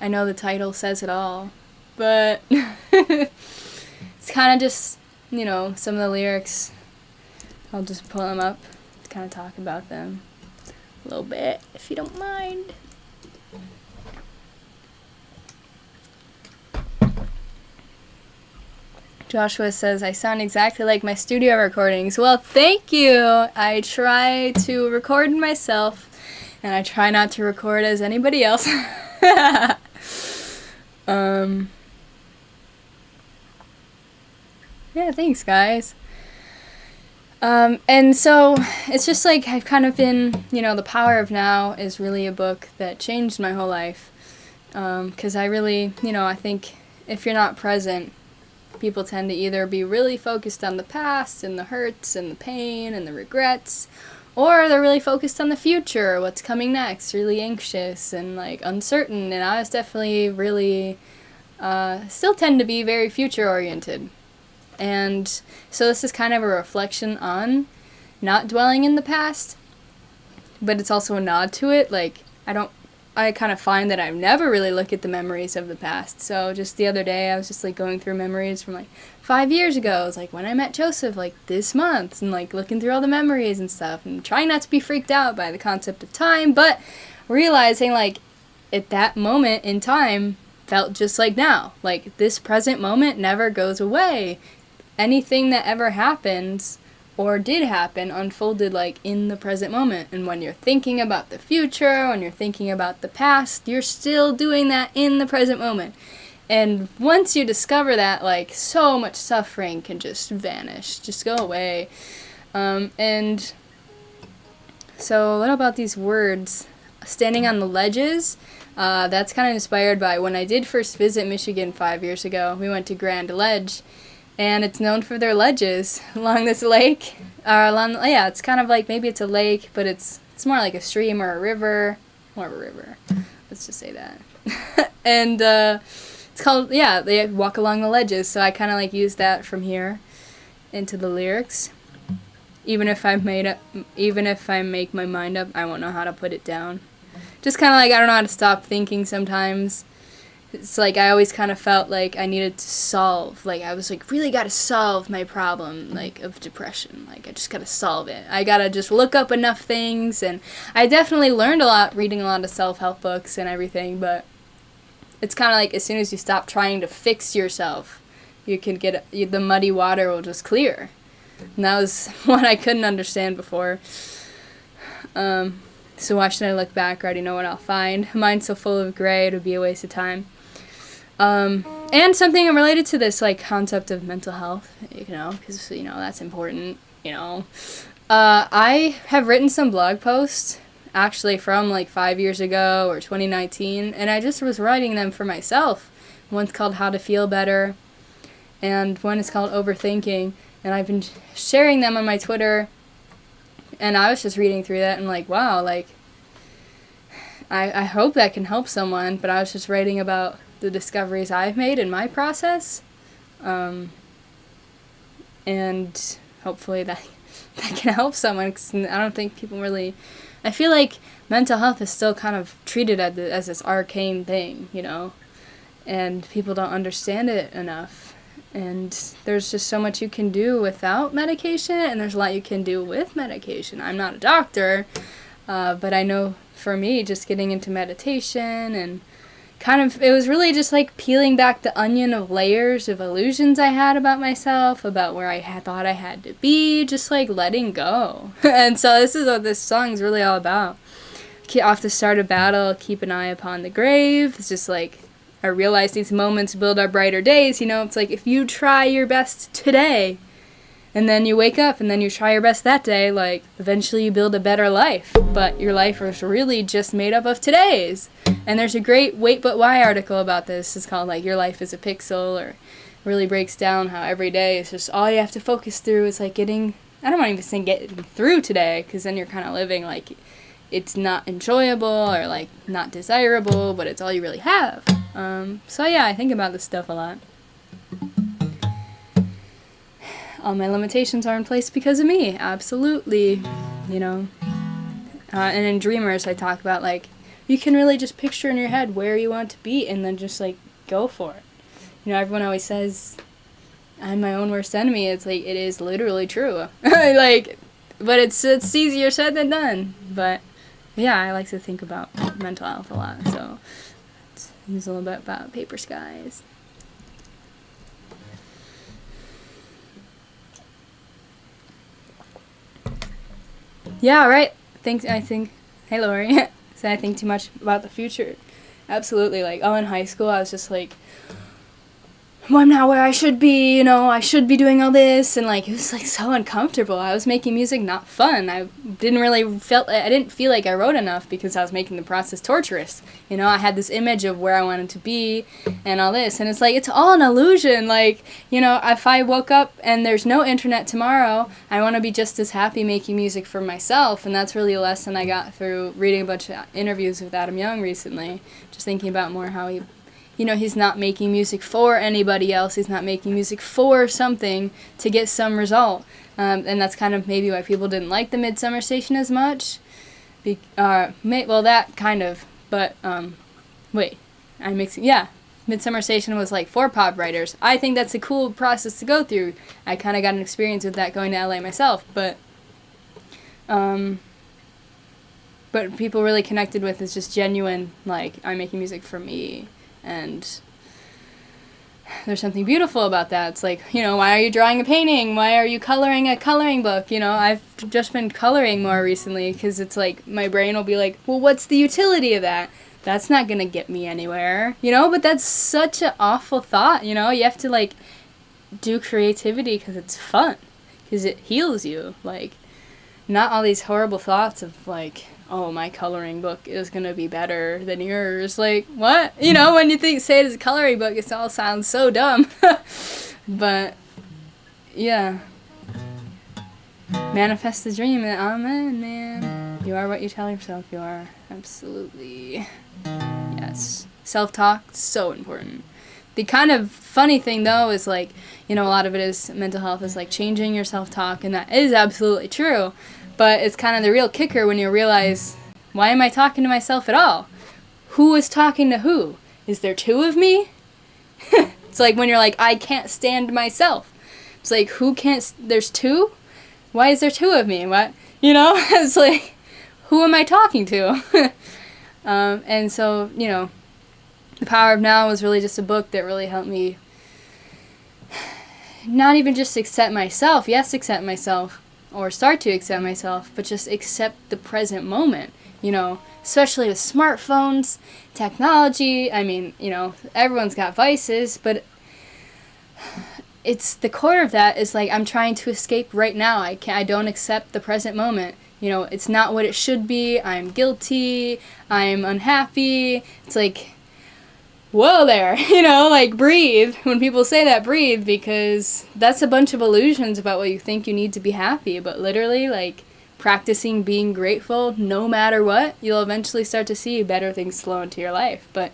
Speaker 1: know the title says it all, but it's kind of just, you know, some of the lyrics. I'll just pull them up to kind of talk about them a little bit, if you don't mind. Joshua says, I sound exactly like my studio recordings. Well, thank you. I try to record myself, and I try not to record as anybody else. Yeah, thanks, guys. And so it's just like I've kind of been, you know, The Power of Now is really a book that changed my whole life. 'Cause I really, you know, I think if you're not present, people tend to either be really focused on the past and the hurts and the pain and the regrets, or they're really focused on the future, what's coming next, really anxious and like uncertain. And I was definitely really, still tend to be very future oriented. And so this is kind of a reflection on not dwelling in the past, but it's also a nod to it. Like, I kind of find that I never really look at the memories of the past. So just the other day, I was just like going through memories from like 5 years ago. It was like when I met Joseph, like this month, and like looking through all the memories and stuff, and trying not to be freaked out by the concept of time, but realizing like at that moment in time felt just like now. Like this present moment never goes away. Anything that ever happens or did happen unfolded like in the present moment. And when you're thinking about the future, when you're thinking about the past, you're still doing that in the present moment. And once you discover that, like, so much suffering can just vanish, just go away. And so what about these words? Standing on the ledges, that's kind of inspired by when I did first visit Michigan 5 years ago. We went to Grand Ledge, and it's known for their ledges along this lake. It's kind of like, maybe it's a lake, but it's more like a stream or a river. More of a river. Let's just say that. And it's called, they walk along the ledges, so I kind of like use that from here into the lyrics. Even if I make my mind up, I won't know how to put it down. Just kind of like, I don't know how to stop thinking sometimes. It's like I always kind of felt like I needed to solve, like I was like, really gotta solve my problem, like, of depression. Like, I just gotta solve it. I gotta just look up enough things, and I definitely learned a lot reading a lot of self-help books and everything, but it's kind of like as soon as you stop trying to fix yourself, you can the muddy water will just clear. And that was what I couldn't understand before. So why should I look back? I already know what I'll find. A mind so full of gray, it would be a waste of time. And something related to this, like, concept of mental health, you know, because, you know, that's important, you know. I have written some blog posts, actually, from, like, 5 years ago or 2019, and I just was writing them for myself. One's called How to Feel Better, and one is called Overthinking, and I've been sharing them on my Twitter, and I was just reading through that and, like, wow, like, I hope that can help someone, but I was just writing about the discoveries I've made in my process, and hopefully that can help someone, 'cause I don't think people really, I feel like mental health is still kind of treated as this arcane thing, you know, and people don't understand it enough, and there's just so much you can do without medication, and there's a lot you can do with medication. I'm not a doctor, but I know for me, just getting into meditation and kind of, it was really just like peeling back the onion of layers of illusions I had about myself, about where I thought I had to be, just like letting go. And so this is what this song's really all about. Off to start a battle, keep an eye upon the grave. It's just like, I realize these moments build our brighter days, you know. It's like, if you try your best today, and then you wake up and then you try your best that day, like, eventually you build a better life. But your life is really just made up of today's. And there's a great Wait But Why article about this. It's called, like, Your Life is a Pixel, or really breaks down how every day is just all you have to focus through is like getting, I don't want to even say getting through today, because then you're kind of living like it's not enjoyable or like not desirable, but it's all you really have. So yeah, I think about this stuff a lot. All my limitations are in place because of me, absolutely, you know. And in Dreamers, I talk about like you can really just picture in your head where you want to be and then just like go for it. You know, everyone always says I'm my own worst enemy. It's like it is literally true. Like, but it's easier said than done. But yeah, I like to think about mental health a lot. So let's use a little bit about Paper Skies. Yeah, right. I think. Hey, Lori. So I think too much about the future. Absolutely. Like, in high school, I was just like, well, I'm not where I should be, you know, I should be doing all this, and like, it was like so uncomfortable. I was making music not fun. I didn't feel like I wrote enough because I was making the process torturous. You know, I had this image of where I wanted to be and all this, and it's like, it's all an illusion. Like, you know, if I woke up and there's no internet tomorrow, I want to be just as happy making music for myself, and that's really a lesson I got through reading a bunch of interviews with Adam Young recently, just thinking about more how he, you know, he's not making music for anybody else. He's not making music for something to get some result. And that's kind of maybe why people didn't like the Midsummer Station as much. Well, that kind of. But, wait. I'm mixing. Yeah. Midsummer Station was like for pop writers. I think that's a cool process to go through. I kind of got an experience with that going to LA myself. But people really connected with is just genuine, like, I'm making music for me. And there's something beautiful about that. It's like, you know, why are you drawing a painting? Why are you coloring a coloring book? You know, I've just been coloring more recently because it's like my brain will be like, well, what's the utility of that? That's not going to get me anywhere, you know? But that's such an awful thought, you know? You have to, like, do creativity because it's fun, because it heals you. Like, not all these horrible thoughts of, like, oh, my coloring book is going to be better than yours. Like, what? You know, when you say it as a coloring book, it all sounds so dumb. But, yeah. Manifest the dream. Amen, man. You are what you tell yourself you are. Absolutely. Yes. Self-talk, so important. The kind of funny thing, though, is, like, you know, a lot of it is mental health is, like, changing your self-talk, and that is absolutely true. But it's kind of the real kicker when you realize, why am I talking to myself at all? Who is talking to who? Is there two of me? It's like when you're like, I can't stand myself. It's like, who can't, there's two? Why is there two of me? What? You know? It's like, who am I talking to? And so, you know, The Power of Now was really just a book that really helped me not even just accept myself. Yes, accept myself. Or start to accept myself, but just accept the present moment, you know, especially with smartphones, technology. I mean, you know, everyone's got vices, but it's the core of that is like, I'm trying to escape right now. I don't accept the present moment. You know, it's not what it should be. I'm guilty. I'm unhappy. It's like, whoa there, you know, like, breathe. When people say that, breathe, because that's a bunch of illusions about what you think you need to be happy. But literally, like, practicing being grateful no matter what, you'll eventually start to see better things flow into your life. But,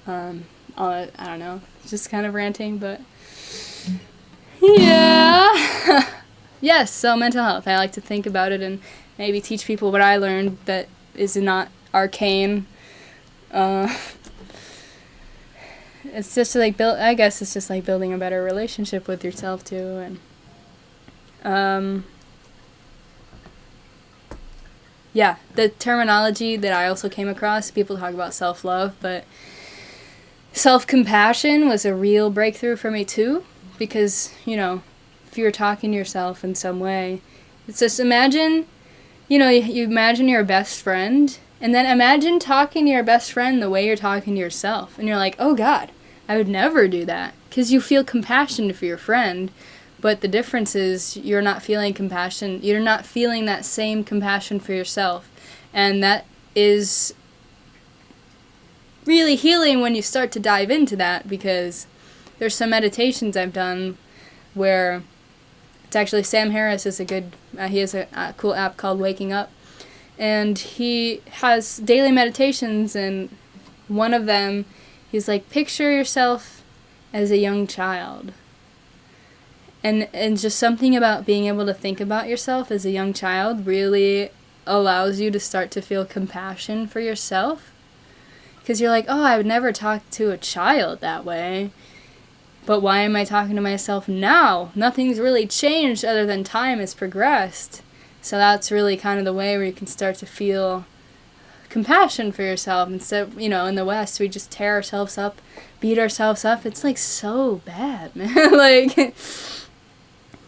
Speaker 1: I don't know, just kind of ranting, but yeah. Yes, so mental health. I like to think about it and maybe teach people what I learned that is not arcane. It's just like I guess it's just like building a better relationship with yourself too, and yeah, the terminology that I also came across, people talk about self-love, but self-compassion was a real breakthrough for me too, because, you know, if you're talking to yourself in some way, it's just imagine, you know, you imagine your best friend, and then imagine talking to your best friend the way you're talking to yourself, and you're like, oh God, I would never do that, because you feel compassion for your friend, but the difference is you're not feeling compassion, you're not feeling that same compassion for yourself, and that is really healing when you start to dive into that, because there's some meditations I've done where it's actually Sam Harris is a good, he has a cool app called Waking Up, and he has daily meditations, and one of them, he's like, picture yourself as a young child. And just something about being able to think about yourself as a young child really allows you to start to feel compassion for yourself. Because you're like, oh, I would never talk to a child that way. But why am I talking to myself now? Nothing's really changed other than time has progressed. So that's really kind of the way where you can start to feel compassion for yourself. Instead, you know, in the West, we just tear ourselves up, beat ourselves up. It's like so bad, man. Like,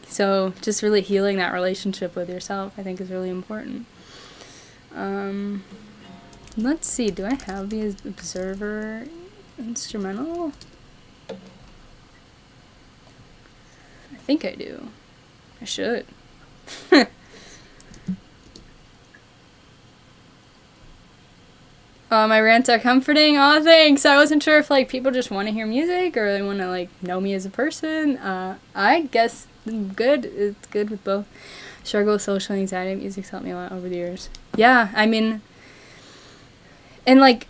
Speaker 1: so just really healing that relationship with yourself, I think, is really important. Let's see, do I have the Observer instrumental? I think I do. I should. My rants are comforting. Oh, thanks. I wasn't sure if like people just want to hear music or they want to like know me as a person. I guess good. It's good with both. Struggle with social anxiety. Music's helped me a lot over the years. Yeah, I mean, and like,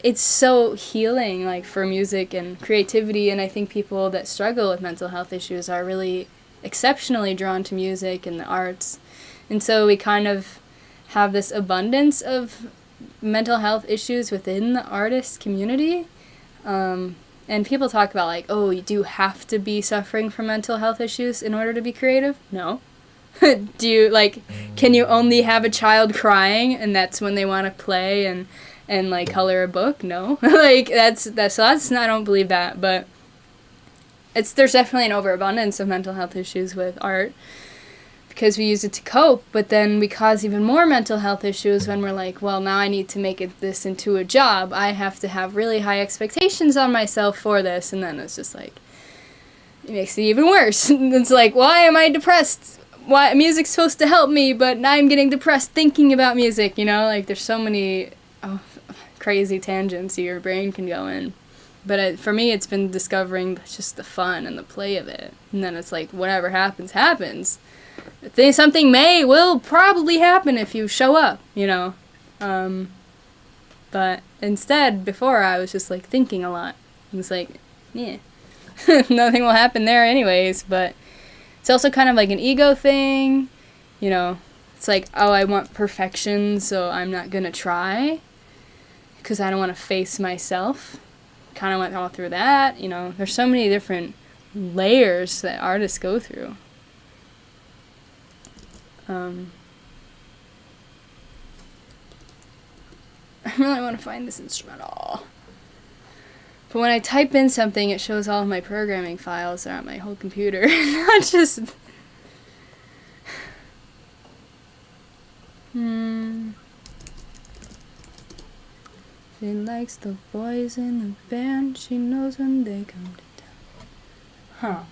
Speaker 1: it's so healing, like, for music and creativity, and I think people that struggle with mental health issues are really exceptionally drawn to music and the arts, and so we kind of have this abundance of mental health issues within the artist community, and people talk about, like, oh, you do have to be suffering from mental health issues in order to be creative? No. Do you, like, can you only have a child crying and that's when they want to play and like color a book? No. Like, that's I don't believe that, but there's definitely an overabundance of mental health issues with art because we use it to cope, but then we cause even more mental health issues when we're like, well, now I need to make this into a job. I have to have really high expectations on myself for this, and then it's just like, it makes it even worse. It's like, why am I depressed? Why music's supposed to help me, but now I'm getting depressed thinking about music, you know? Like, there's so many crazy tangents your brain can go in. But for me, it's been discovering just the fun and the play of it. And then it's like, whatever happens, happens. Something will probably happen if you show up, you know? But instead, before, I was just, like, thinking a lot. It was like, yeah, nothing will happen there anyways, but it's also kind of like an ego thing, you know? It's like, oh, I want perfection, so I'm not gonna try because I don't want to face myself. Kind of went all through that, you know? There's so many different layers that artists go through. I really want to find this instrumental. But when I type in something, it shows all of my programming files that are on my whole computer. Not just... She likes the boys in the band. She knows when they come to town.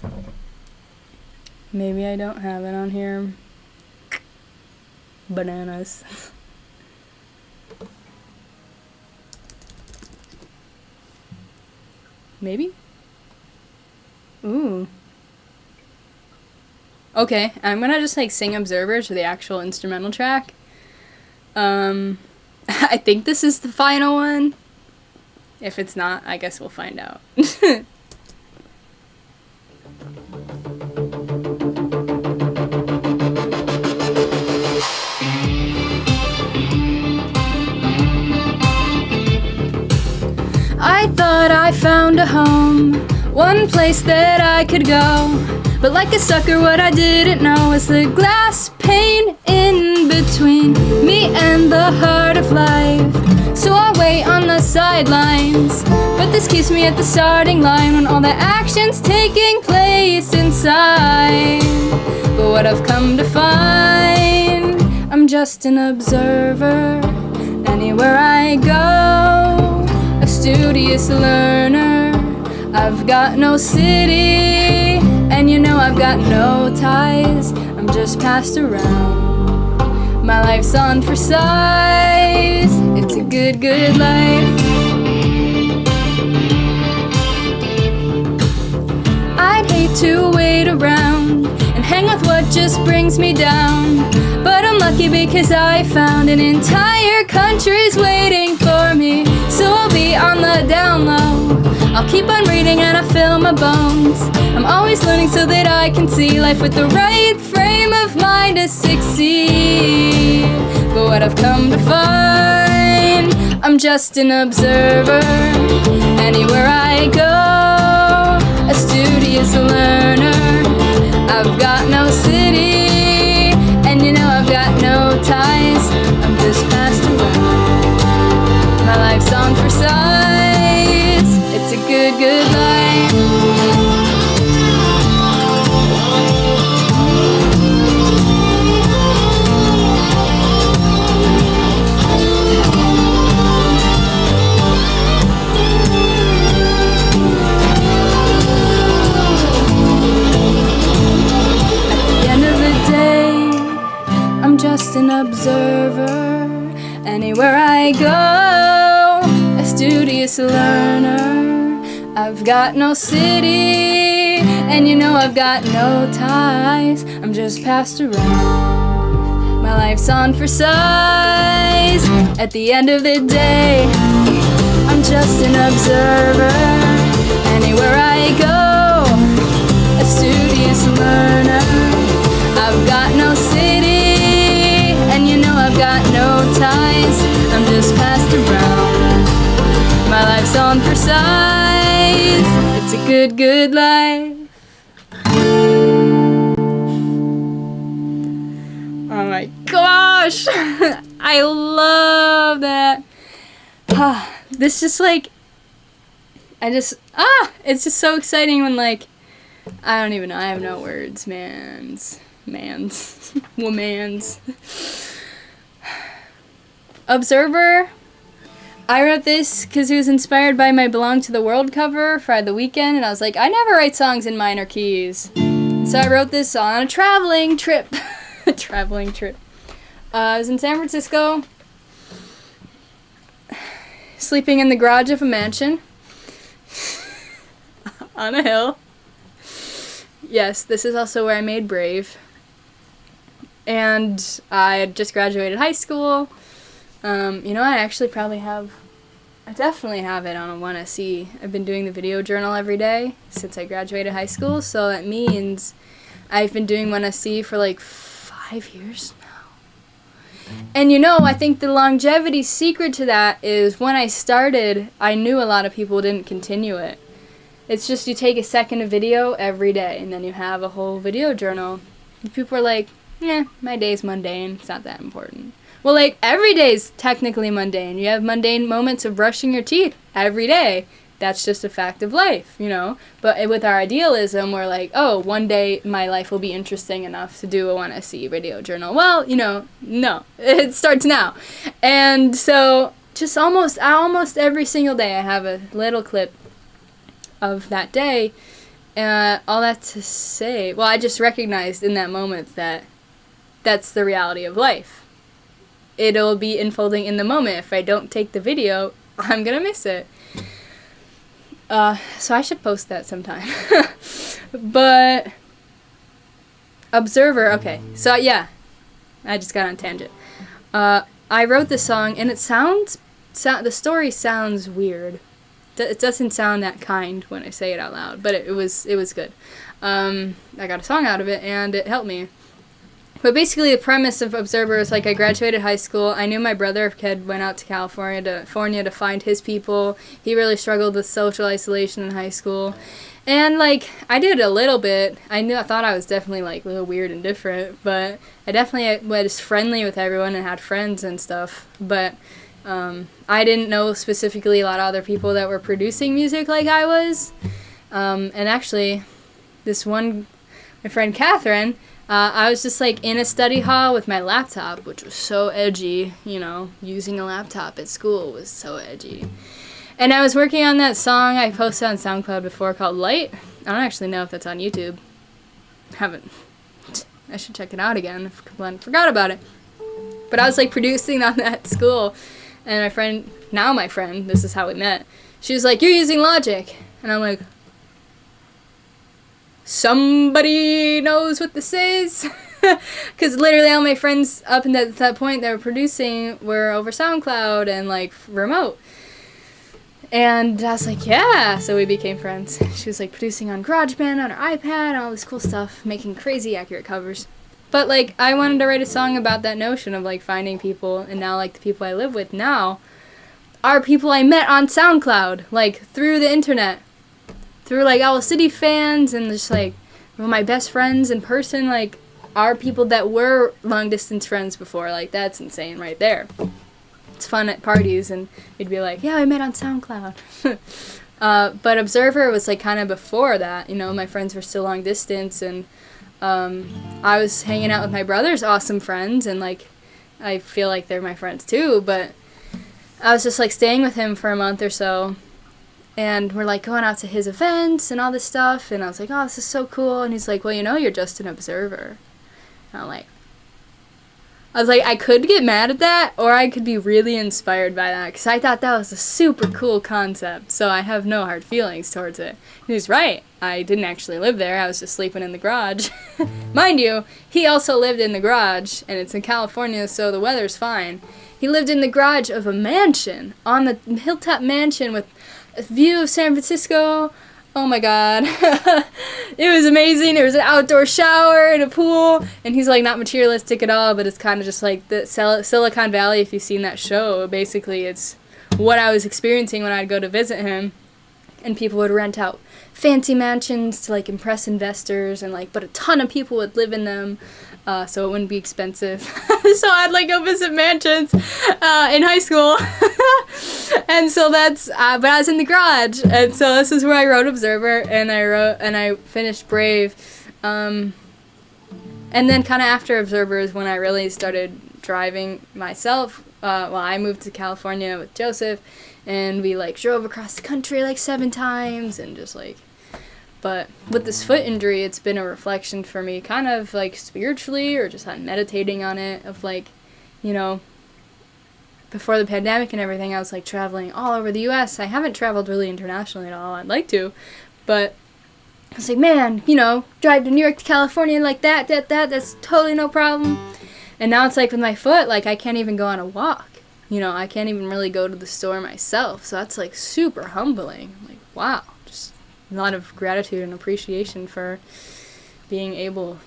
Speaker 1: Huh. Maybe I don't have it on here. Bananas. Maybe? Ooh. Okay, I'm gonna just like sing Observer to the actual instrumental track. I think this is the final one. If it's not, I guess we'll find out. I thought I found a home, one place that I could go. But like a sucker, what I didn't know is the glass pane in between me and the heart of life. So I wait on the sidelines, but this keeps me at the starting line when all the action's taking place inside. But what I've come to find, I'm just an observer. Anywhere I go, a studious learner. I've got no city, and you know I've got no ties. I'm just passed around. My life's on for size. It's a good, good life. to wait around and hang with what just brings me down. But I'm lucky because I found an entire country's waiting for me. So I'll be on the down low. I'll keep on reading and I fill my bones. I'm always learning so that I can see life with the right frame of mind to succeed. But what I've come to find, I'm just an observer. Anywhere I go, a studious learner. I've got no city, and you know I've got no ties. I'm just passed around. My life's on for size. It's a good, good life. Just an observer. Anywhere I go, a studious learner. I've got no city, and you know I've got no ties. I'm just passed around. My life's on for size. At the end of the day, I'm just an observer. Anywhere I go, a studious learner. I've got no city, and you know I've got no ties. I'm just passed around. My life's on for size. It's a good, good life. Oh my gosh. I love that. This just like, it's just so exciting when like, I don't even know, I have no words, womans. Observer. I wrote this because it was inspired by my Belong to the World cover for the Weeknd, and I was like, I never write songs in minor keys. So I wrote this on a traveling trip. I was in San Francisco, sleeping in the garage of a mansion on a hill. Yes, this is also where I made Brave. And I had just graduated high school. You know, I definitely have it on a 1SE. I've been doing the video journal every day since I graduated high school, so that means I've been doing 1SE for like 5 years now. And you know, I think the longevity secret to that is when I started, I knew a lot of people didn't continue it. It's just you take a second of video every day, and then you have a whole video journal. And people are like, my day's mundane, it's not that important. Well, like, every day's technically mundane. You have mundane moments of brushing your teeth every day. That's just a fact of life, you know? But with our idealism, we're like, oh, one day my life will be interesting enough to do a 1SE video journal. Well, you know, no. It starts now. And so, just almost every single day I have a little clip of that day. All that to say, well, I just recognized in that moment that that's the reality of life. It'll be unfolding in the moment. If I don't take the video, I'm gonna miss it. So I should post that sometime. But Observer, okay. So yeah, I just got on a tangent. I wrote the song, and it the story sounds weird. It doesn't sound that kind when I say it out loud, but it was good. I got a song out of it, and it helped me. But basically, the premise of Observer is, like, I graduated high school. I knew my brother had went out to California to find his people. He really struggled with social isolation in high school. And, like, I did a little bit. I thought I was definitely, like, a little weird and different. But I definitely was friendly with everyone and had friends and stuff. But I didn't know specifically a lot of other people that were producing music like I was. And actually, my friend Catherine, I was just like in a study hall with my laptop, which was so edgy, you know, using a laptop at school was so edgy. And I was working on that song I posted on SoundCloud before called Light. I don't actually know if that's on YouTube. I should check it out again. I forgot about it. But I was like producing on that at school, and my friend, this is how we met, she was like, "You're using Logic." And I'm like, somebody knows what this is. Because literally all my friends up at that point that were producing were over SoundCloud and like remote. And I was like, yeah. So we became friends. She was like producing on GarageBand on her iPad, all this cool stuff, making crazy accurate covers. But like I wanted to write a song about that notion of like finding people, and now like the people I live with now are people I met on SoundCloud, like through the internet, through like Owl City fans, and just like my best friends in person, like are people that were long distance friends before. Like that's insane right there. It's fun at parties, and we'd be like, yeah, I met on SoundCloud. But Observer was like kind of before that, you know, my friends were still long distance, and I was hanging out with my brother's awesome friends, and like I feel like they're my friends too, but I was just like staying with him for a month or so, and we're like going out to his events and all this stuff, and I was like, oh, this is so cool, and he's like, well, you know, you're just an observer. And I was like, I could get mad at that, or I could be really inspired by that, because I thought that was a super cool concept, so I have no hard feelings towards it. He was right. I didn't actually live there. I was just sleeping in the garage. Mind you, he also lived in the garage, and it's in California, so the weather's fine. He lived in the garage of a mansion, on the hilltop mansion with a view of San Francisco. Oh my god. It was amazing. There was an outdoor shower and a pool, and he's like not materialistic at all, but it's kind of just like the Silicon Valley, if you've seen that show. Basically, it's what I was experiencing when I'd go to visit him, and people would rent out fancy mansions to like impress investors, and like, but a ton of people would live in them. So it wouldn't be expensive. So I'd like go visit mansions in high school. And so that's, but I was in the garage. And so this is where I wrote Observer, and I finished Brave. And then kind of after Observer is when I really started driving myself. Well, I moved to California with Joseph, and we like drove across the country like 7 times, and just like, but with this foot injury, it's been a reflection for me, kind of like spiritually, or just meditating on it, of like, you know, before the pandemic and everything, I was like traveling all over the US. I haven't traveled really internationally at all. I'd like to, but I was like, man, you know, drive to New York to California like that's totally no problem. And now it's like with my foot, like I can't even go on a walk. You know, I can't even really go to the store myself. So that's like super humbling. I'm like, wow. A lot of gratitude and appreciation for being able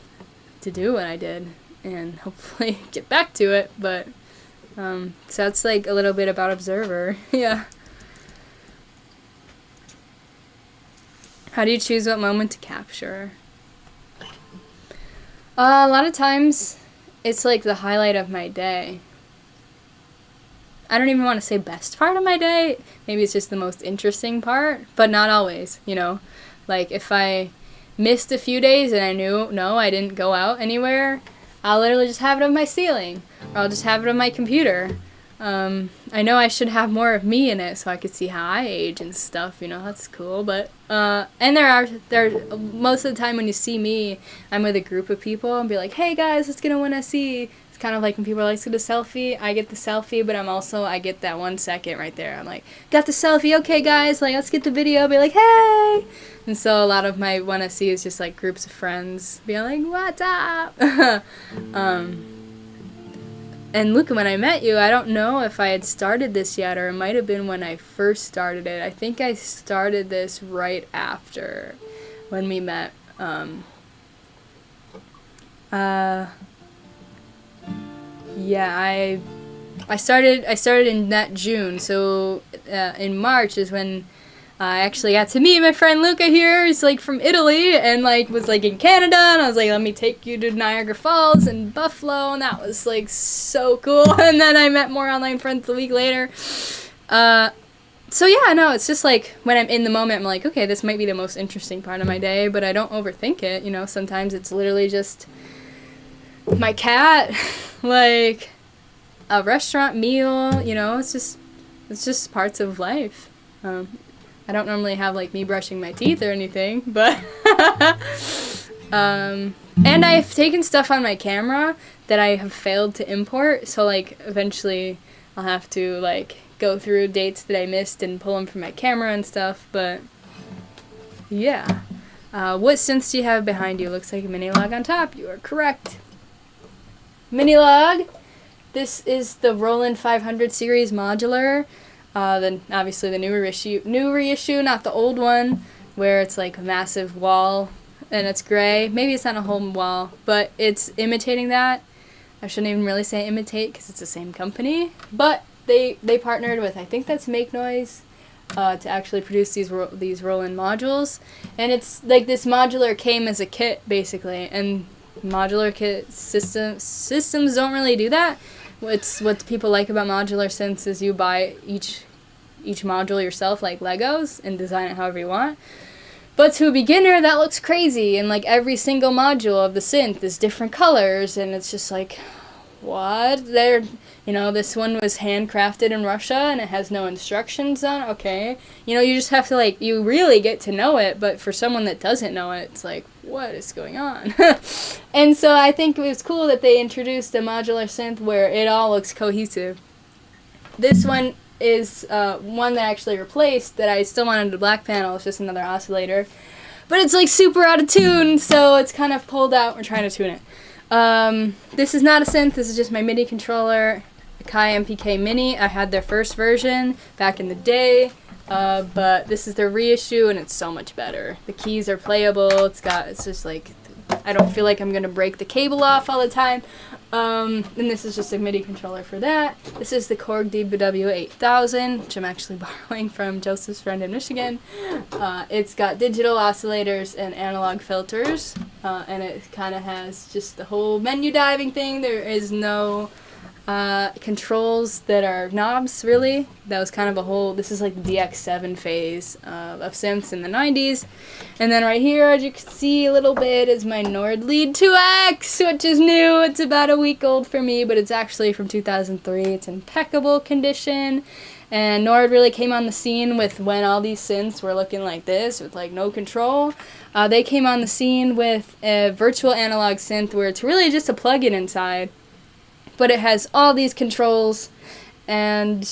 Speaker 1: to do what I did, and hopefully get back to it. But so that's like a little bit about Observer. Yeah. How do you choose what moment to capture? A lot of times it's like the highlight of my day. I don't even want to say best part of my day. Maybe it's just the most interesting part, but not always, you know. Like if I missed a few days and I knew, no, I didn't go out anywhere, I'll literally just have it on my ceiling, or I'll just have it on my computer. I know I should have more of me in it so I could see how I age and stuff, you know, that's cool. But, and there most of the time when you see me, I'm with a group of people and be like, hey guys, let's get a 1SE. Kind of like when people are like, let's get a selfie, I get the selfie, but I get that 1 second right there. I'm like, got the selfie, okay guys, like let's get the video, be like, hey. And so a lot of my 1SE is just like groups of friends being like, what's up? And look, when I met you, I don't know if I had started this yet, or it might have been when I first started it. I think I started this right after when we met. Yeah, I started in that June, so in March is when I actually got to meet my friend Luca here. He's like from Italy, and like was like in Canada, and I was like, let me take you to Niagara Falls and Buffalo, and that was like so cool. And then I met more online friends a week later. So yeah, no, it's just like when I'm in the moment, I'm like, okay, this might be the most interesting part of my day, but I don't overthink it, you know. Sometimes it's literally just my cat, like a restaurant meal, you know. It's just parts of life. I don't normally have like me brushing my teeth or anything, but and I've taken stuff on my camera that I have failed to import, so like eventually I'll have to like go through dates that I missed and pull them from my camera and stuff. But yeah, What synths do you have behind you? Looks like a mini log on top. You are correct. Mini log. This is the Roland 500 series modular. Then obviously the new reissue, not the old one, where it's like a massive wall and it's gray. Maybe it's not a whole wall, but it's imitating that. I shouldn't even really say imitate because it's the same company. But they partnered with, I think that's Make Noise, to actually produce these Roland modules. And it's like this modular came as a kit basically, and modular kit systems don't really do that. What people like about modular synths is you buy each module yourself like Legos and design it however you want. But to a beginner, that looks crazy, and like every single module of the synth is different colors, and it's just like, what? This one was handcrafted in Russia, and it has no instructions on. Okay, you just have to you really get to know it. But for someone that doesn't know it, it's like, what is going on? And so I think it was cool that they introduced a modular synth where it all looks cohesive. This one is one that I actually replaced that I still wanted a black panel. It's just another oscillator. But it's like super out of tune, so it's kind of pulled out. We're trying to tune it. This is not a synth. This is just my MIDI controller, the Kai MPK Mini. I had their first version back in the day, but this is their reissue, and it's so much better. The keys are playable. It's just like, I don't feel like I'm going to break the cable off all the time. And this is just a MIDI controller for that. This is the Korg DBW8000, which I'm actually borrowing from Joseph's friend in Michigan. It's got digital oscillators and analog filters, and it kind of has just the whole menu diving thing. There is no controls that are knobs, really. That was kind of a whole, this is like the DX7 phase of synths in the 90s. And then right here, as you can see a little bit, is my Nord Lead 2X, which is new. It's about a week old for me, but it's actually from 2003. It's in impeccable condition. And Nord really came on the scene with when all these synths were looking like this, with like no control. They came on the scene with a virtual analog synth where it's really just a plug-in inside. But it has all these controls, and,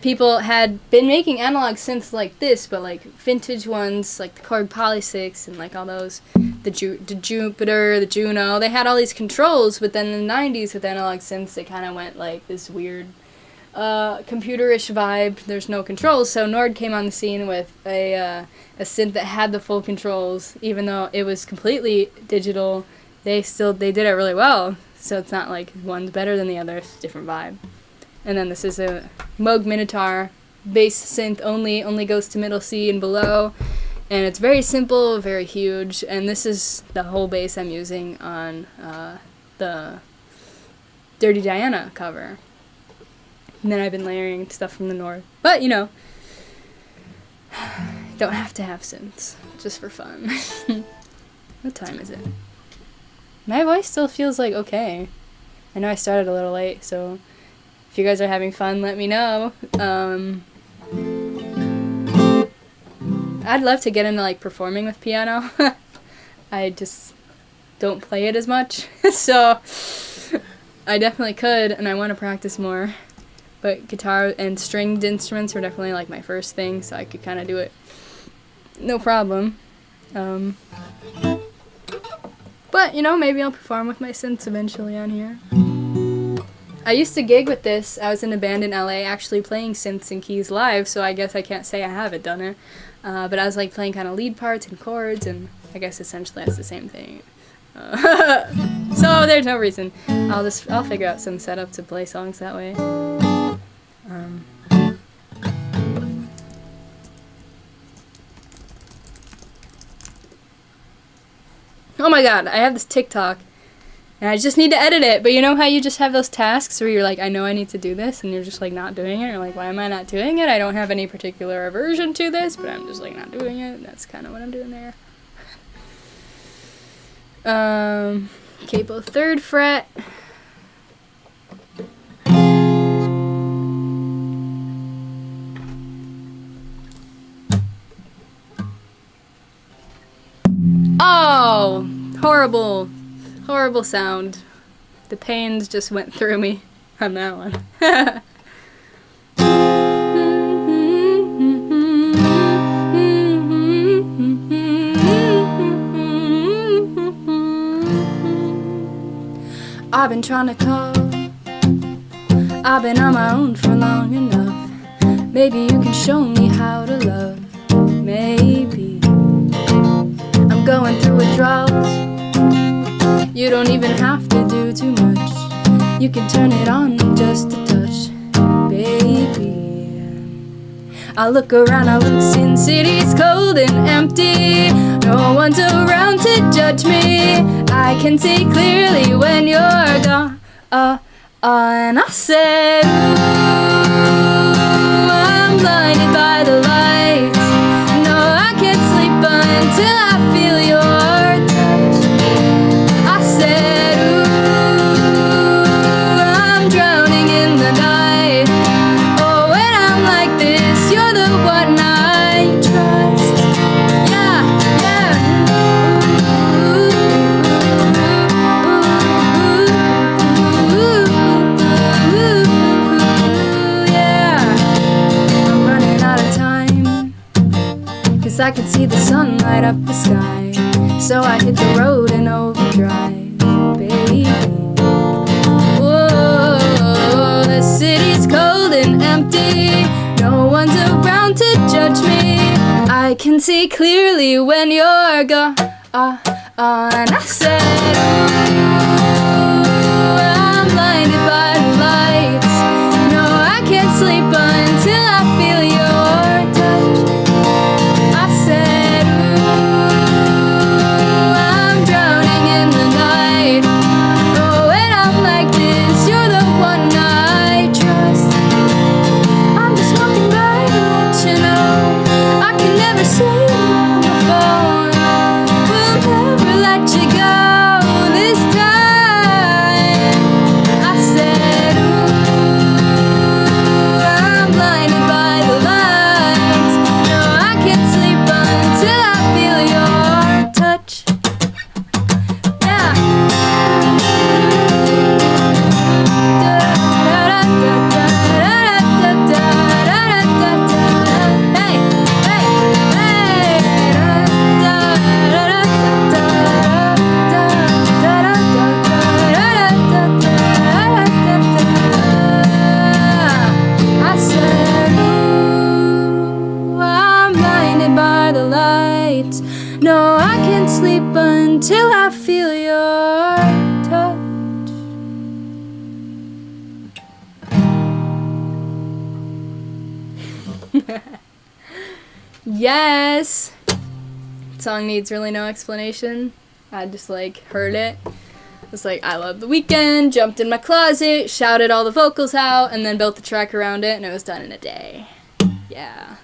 Speaker 1: people had been making analog synths like this, but like vintage ones, like the Korg Poly 6 and like all those, the Jupiter, the Juno, they had all these controls, but then in the 90s with analog synths, they kind of went like this weird computerish vibe. There's no controls, so Nord came on the scene with a synth that had the full controls, even though it was completely digital. They did it really well. So it's not like one's better than the other, it's a different vibe. And then this is a Moog Minotaur bass synth only goes to middle C and below. And it's very simple, very huge. And this is the whole bass I'm using on the Dirty Diana cover. And then I've been layering stuff from the Nord. But, don't have to have synths, just for fun. What time is it? My voice still feels like okay. I know I started a little late, so if you guys are having fun, let me know. I'd love to get into performing with piano. I just don't play it as much, so I definitely could, and I want to practice more. But guitar and stringed instruments were definitely my first thing, so I could kind of do it no problem. But, maybe I'll perform with my synths eventually on here. I used to gig with this. I was in a band in LA actually playing synths and keys live, so I guess I can't say I haven't done it. But I was playing kind of lead parts and chords, and I guess essentially that's the same thing. So there's no reason. I'll figure out some setup to play songs that way. Oh my god, I have this TikTok, and I just need to edit it, but you know how you just have those tasks where you're like, I know I need to do this, and you're just not doing it, you're like, why am I not doing it? I don't have any particular aversion to this, but I'm just not doing it. That's kind of what I'm doing there. Capo 3rd fret. Oh, horrible sound. The pains just went through me on that one. I've been trying to call. I've been on my own for long enough. Maybe you can show me how to love. Maybe I'm going through a drought. You don't even have to do too much. You can turn it on just a touch, baby. I look around, I look, Sin City's cold and empty. No one's around to judge me. I can see clearly when you're gone. And I said, ooh, I'm blinded by the lights. No, I can't sleep until I feel your touch. I said, ooh, I'm drowning in the night. Oh, when I'm like this, you're the one I trust. Yeah, yeah. I could see the sun light up the sky, so I hit the road in overdrive, baby. Whoa, the city's cold and empty. No one's around to judge me. I can see clearly when you're gone. And I said, ooh, I'm blinded by the lights. No, I can't sleep until I feel your touch. No, I can't sleep until I feel your touch. Yes! Song needs really no explanation. I just like heard it. It's like, I love the Weeknd, jumped in my closet, shouted all the vocals out, and then built the track around it, and it was done in a day. Yeah.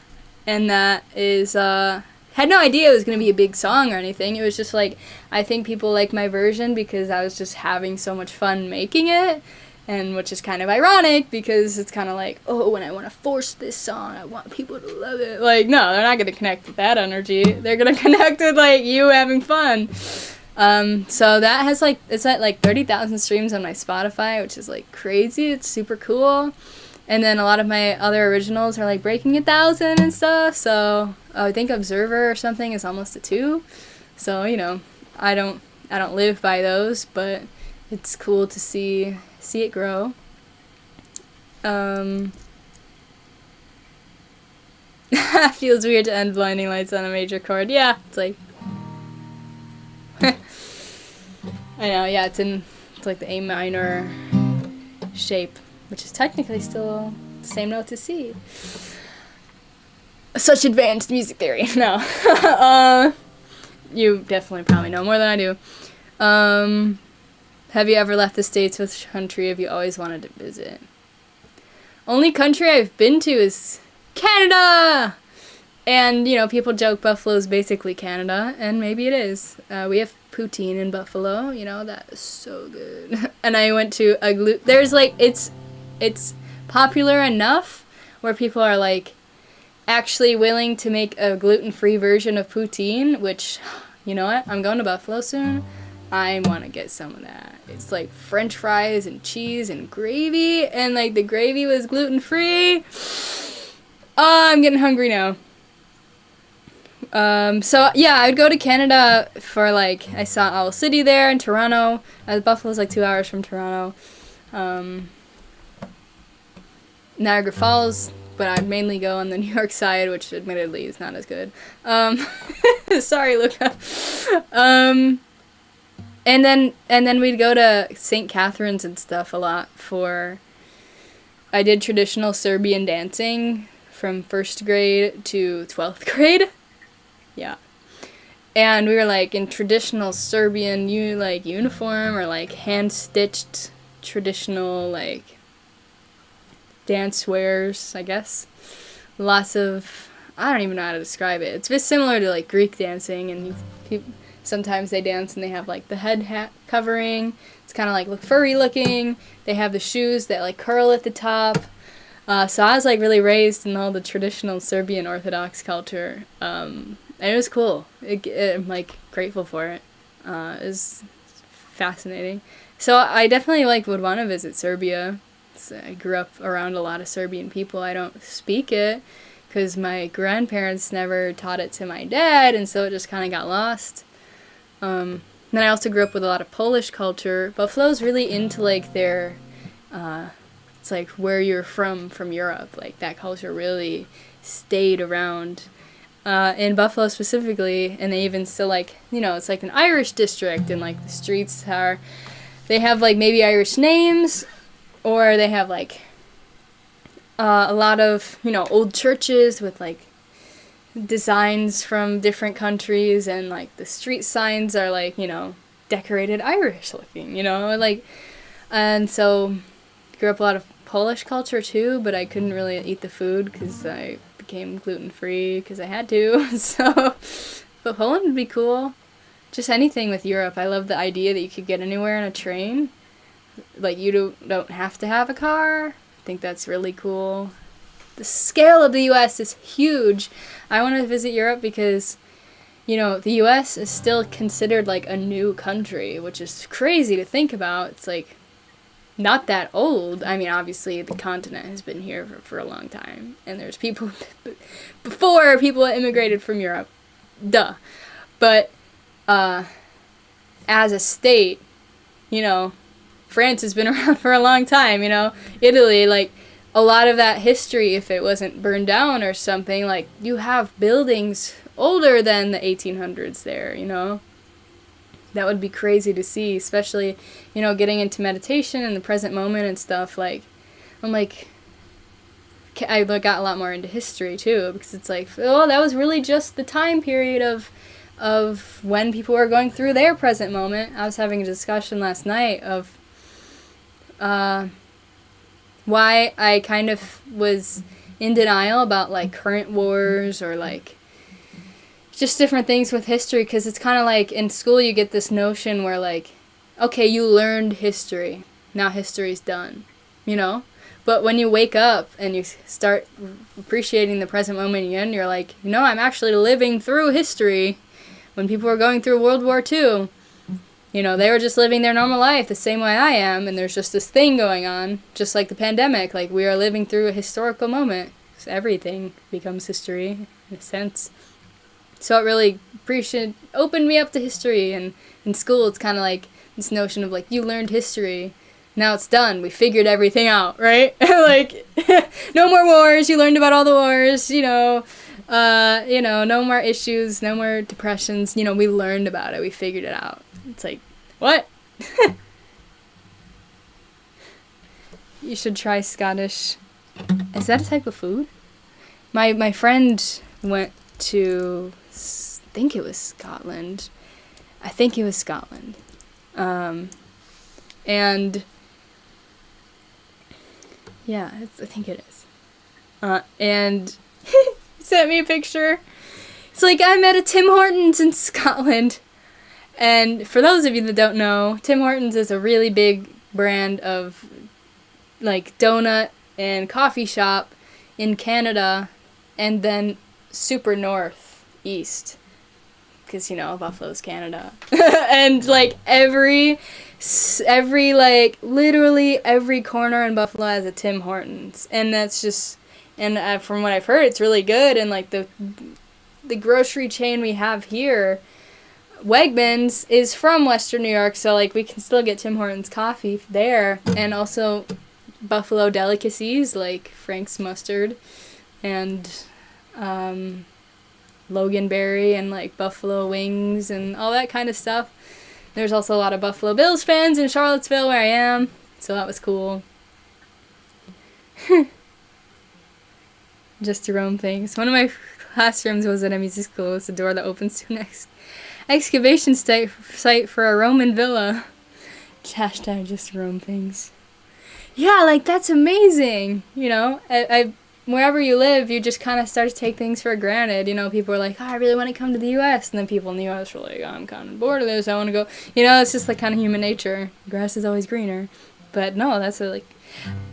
Speaker 1: And that is, had no idea it was going to be a big song or anything. It was just like, I think people like my version because I was just having so much fun making it, and which is kind of ironic because it's kind of like, oh, when I want to force this song, I want people to love it. Like, no, they're not going to connect with that energy. They're going to connect with, like, you having fun. So that has, like, it's at, like, 30,000 streams on my Spotify, which is, like, crazy. It's super cool. And then a lot of my other originals are, like, breaking 1,000 and stuff. So I think Observer or something is almost a 2. So, you know, I don't live by those, but it's cool to see it grow. Feels weird to end Blinding Lights on a major chord. Yeah, it's like, I know, yeah, it's like the A minor shape, which is technically still the same note as C. Such advanced music theory. No. You definitely probably know more than I do. Have you ever left the States? Which country have you always wanted to visit? Only country I've been to is Canada! And, you know, people joke Buffalo's basically Canada, and maybe it is. We have poutine in Buffalo, you know, that is so good. And I went to a there's, like, it's popular enough where people are, like, actually willing to make a gluten-free version of poutine, which, you know what, I'm going to Buffalo soon. I want to get some of that. It's like French fries and cheese and gravy, and like the gravy was gluten-free. Oh, I'm getting hungry now. So yeah, I would go to Canada for like, I saw Owl City there in Toronto. Buffalo's like 2 hours from Toronto. Niagara Falls, but I'd mainly go on the New York side, which admittedly is not as good. Sorry, Luca. And then we'd go to St. Catherine's and stuff a lot for. I did traditional Serbian dancing from 1st grade to 12th grade. Yeah. And we were like in traditional Serbian uniform or like hand-stitched traditional like dance wears, I guess. Lots of, I don't even know how to describe it. It's very similar to like Greek dancing, and sometimes they dance and they have like the head hat covering. It's kind of like furry looking. They have the shoes that like curl at the top. So I was like really raised in all the traditional Serbian Orthodox culture. And it was cool. I'm like grateful for it. It was fascinating. So I definitely like would want to visit Serbia. So I grew up around a lot of Serbian people. I don't speak it because my grandparents never taught it to my dad, and so it just kind of got lost. Then I also grew up with a lot of Polish culture. Buffalo's really into like their, it's like where you're from Europe. Like that culture really stayed around in Buffalo specifically, and they even still like, it's like an Irish district, and like the streets they have like maybe Irish names, or they have like a lot of, old churches with like designs from different countries, and like the street signs are like, decorated Irish looking, like, and so grew up a lot of Polish culture too, but I couldn't really eat the food because I became gluten-free because I had to. So, but Poland would be cool. Just anything with Europe. I love the idea that you could get anywhere on a train. Like, you don't have to have a car. I think that's really cool. The scale of the U.S. is huge. I want to visit Europe because, the U.S. is still considered like a new country, which is crazy to think about. It's like not that old. I mean, obviously the continent has been here for a long time, and there's people before people immigrated from Europe. Duh. But as a state, France has been around for a long time, Italy, like, a lot of that history, if it wasn't burned down or something, like, you have buildings older than the 1800s there, That would be crazy to see, especially, getting into meditation in the present moment and stuff, like, I'm like, I got a lot more into history, too, because it's like, oh, that was really just the time period of when people were going through their present moment. I was having a discussion last night of why I kind of was in denial about like current wars or like just different things with history, because it's kind of like in school you get this notion where like, okay, you learned history, now history's done, but when you wake up and you start appreciating the present moment you're like, I'm actually living through history. When people were going through World War II, they were just living their normal life the same way I am, and there's just this thing going on, just like the pandemic. Like, we are living through a historical moment. So everything becomes history, in a sense. So it really opened me up to history, and in school it's kind of like this notion of, like, you learned history, now it's done, we figured everything out, right? Like, no more wars, you learned about all the wars, no more issues, no more depressions, we learned about it, we figured it out. It's like, what? You should try Scottish. Is that a type of food? My friend went to, I think it was Scotland. And, yeah, I think it is. And he sent me a picture. It's like, I'm at a Tim Hortons in Scotland. And for those of you that don't know, Tim Hortons is a really big brand of, like, donut and coffee shop in Canada, and then super northeast, because, Buffalo's Canada. And, like, every, like, literally every corner in Buffalo has a Tim Hortons. And that's just, and from what I've heard, it's really good, and, like, the grocery chain we have here, Wegmans, is from Western New York, so like we can still get Tim Hortons coffee there, and also Buffalo delicacies like Frank's mustard and Loganberry and like buffalo wings and all that kind of stuff. There's also a lot of Buffalo Bills fans in Charlottesville where I am, so that was cool. Just to roam things. One of my classrooms was at a music school. It's a door that opens to an excavation site for a Roman villa. Hashtag just to roam things. Yeah, like that's amazing. You know, I wherever you live, you just kind of start to take things for granted. You know, people are like, oh, I really want to come to the U.S. And then people in the U.S. are like, oh, I'm kind of bored of this. I want to go. You know, it's just like kind of human nature. Grass is always greener. But no, that's like...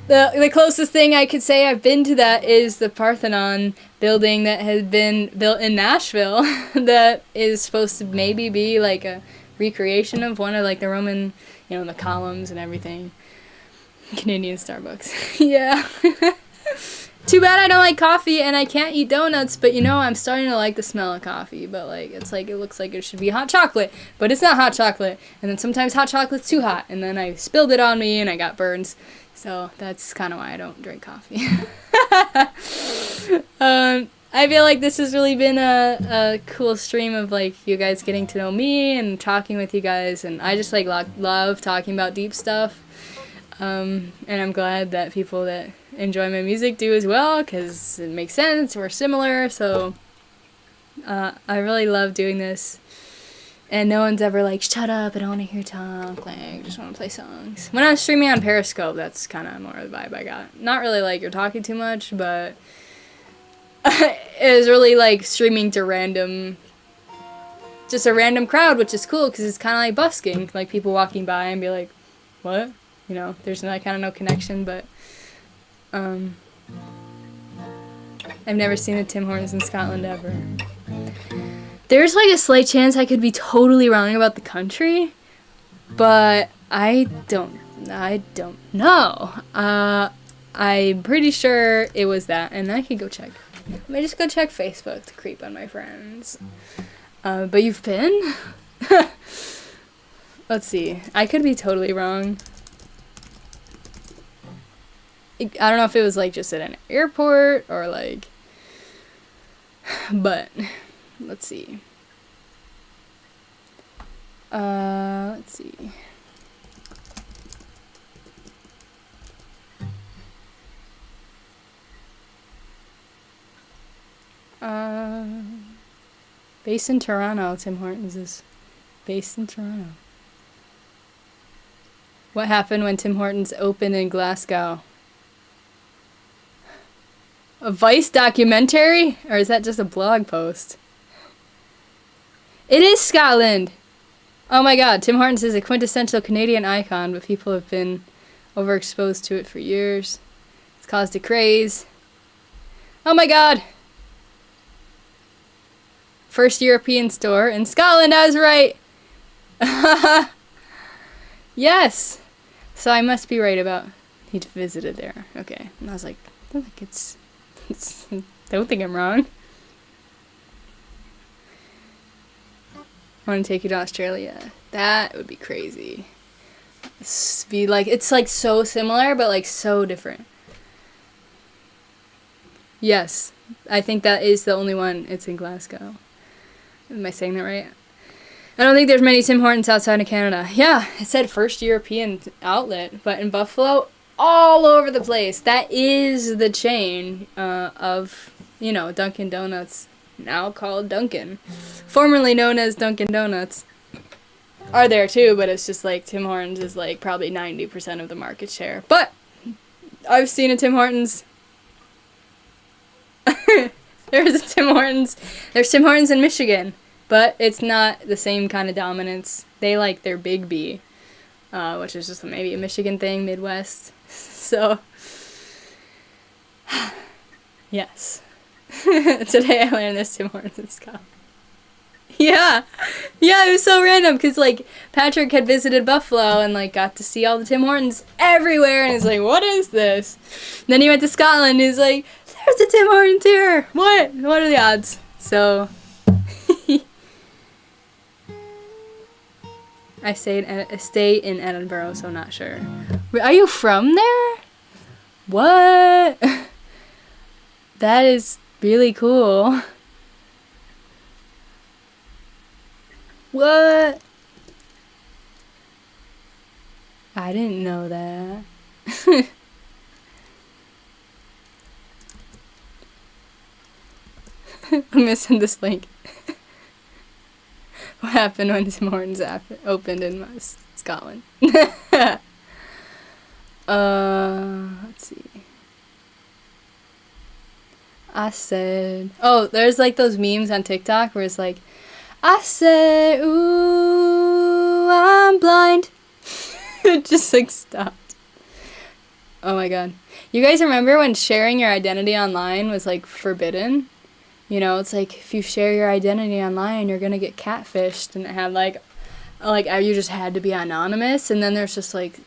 Speaker 1: The closest thing I could say I've been to that is the Parthenon building that has been built in Nashville that is supposed to maybe be like a recreation of one of like the Roman, you know, the columns and everything. Canadian Starbucks. Yeah. Too bad I don't like coffee and I can't eat donuts, but you know, I'm starting to like the smell of coffee, but like, it's like, it looks like it should be hot chocolate, but it's not hot chocolate, and then sometimes hot chocolate's too hot, and then I spilled it on me and I got burns, so that's kind of why I don't drink coffee. I feel like this has really been a cool stream of like you guys getting to know me and talking with you guys, and I just like love talking about deep stuff. And I'm glad that people that enjoy my music do as well, because it makes sense, we're similar, so I really love doing this, and no one's ever like, shut up, I don't want to hear talk, like, I just want to play songs. When I was streaming on Periscope, that's kind of more of the vibe I got. Not really like you're talking too much, but it was really like streaming to just a random crowd, which is cool, because it's kind of like busking, like people walking by and be like, what? You know, there's kind of no connection, but I've never seen a Tim Hortons in Scotland ever. There's like a slight chance I could be totally wrong about the country, but I don't know. I'm pretty sure it was that, and I could go check. Let me just go check Facebook to creep on my friends. But you've been? Let's see. I could be totally wrong. I don't know if it was like just at an airport or like, but let's see. Let's see. Based in Toronto. Tim Hortons is based in Toronto. What happened when Tim Hortons opened in Glasgow? A Vice documentary? Or is that just a blog post? It is Scotland! Oh my god, Tim Hortons is a quintessential Canadian icon, but people have been overexposed to it for years. It's caused a craze. Oh my god! First European store in Scotland, I was right! Yes! So I must be right about he visited there. Okay. And I was like, I don't think I don't think I'm wrong. I want to take you to Australia. That would be crazy. It's like so similar, but like so different. Yes, I think that is the only one. It's in Glasgow. Am I saying that right? I don't think there's many Tim Hortons outside of Canada. Yeah, it said first European outlet, but in Buffalo, all over the place. That is the chain of, you know, Dunkin' Donuts, now called Dunkin', formerly known as Dunkin' Donuts, are there too, but it's just like Tim Hortons is like probably 90% of the market share. But I've seen a Tim Hortons. There's a Tim Hortons. There's Tim Hortons in Michigan, but it's not the same kind of dominance. They like their Big B, which is just maybe a Michigan thing, Midwest. So, yes. Today I learned there's Tim Hortons in Scotland. Yeah, it was so random because like Patrick had visited Buffalo and like got to see all the Tim Hortons everywhere, and he's like, "What is this?" And then he went to Scotland and he's like, "There's a Tim Hortons here. What are the odds?" So I stay in Edinburgh, so not sure. Are you from there? What? That is really cool. What? I didn't know that. I'm gonna send this link. What happened when Tim Hortons opened in Scotland? Let's see. I said, oh, there's like those memes on TikTok where it's like, I said, ooh, I'm blind. It just like stopped. Oh my god. You guys remember when sharing your identity online was like forbidden? You know, it's like if you share your identity online, you're gonna get catfished, and it had like you just had to be anonymous, and then there's just like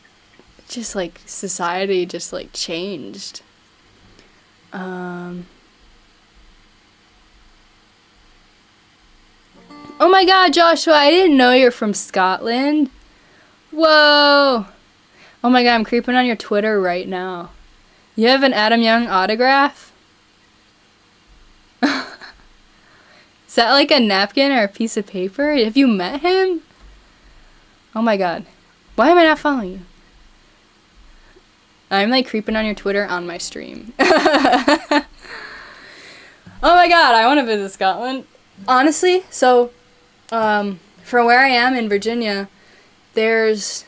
Speaker 1: society just like changed. Oh my god, Joshua, I didn't know you're from Scotland. Whoa. Oh my god, I'm creeping on your Twitter right now. You have an Adam Young autograph? Is that like a napkin or a piece of paper? Have you met him? Oh my god. Why am I not following you? I'm like creeping on your Twitter on my stream. Oh my god, I want to visit Scotland. Honestly, so from where I am in Virginia, it's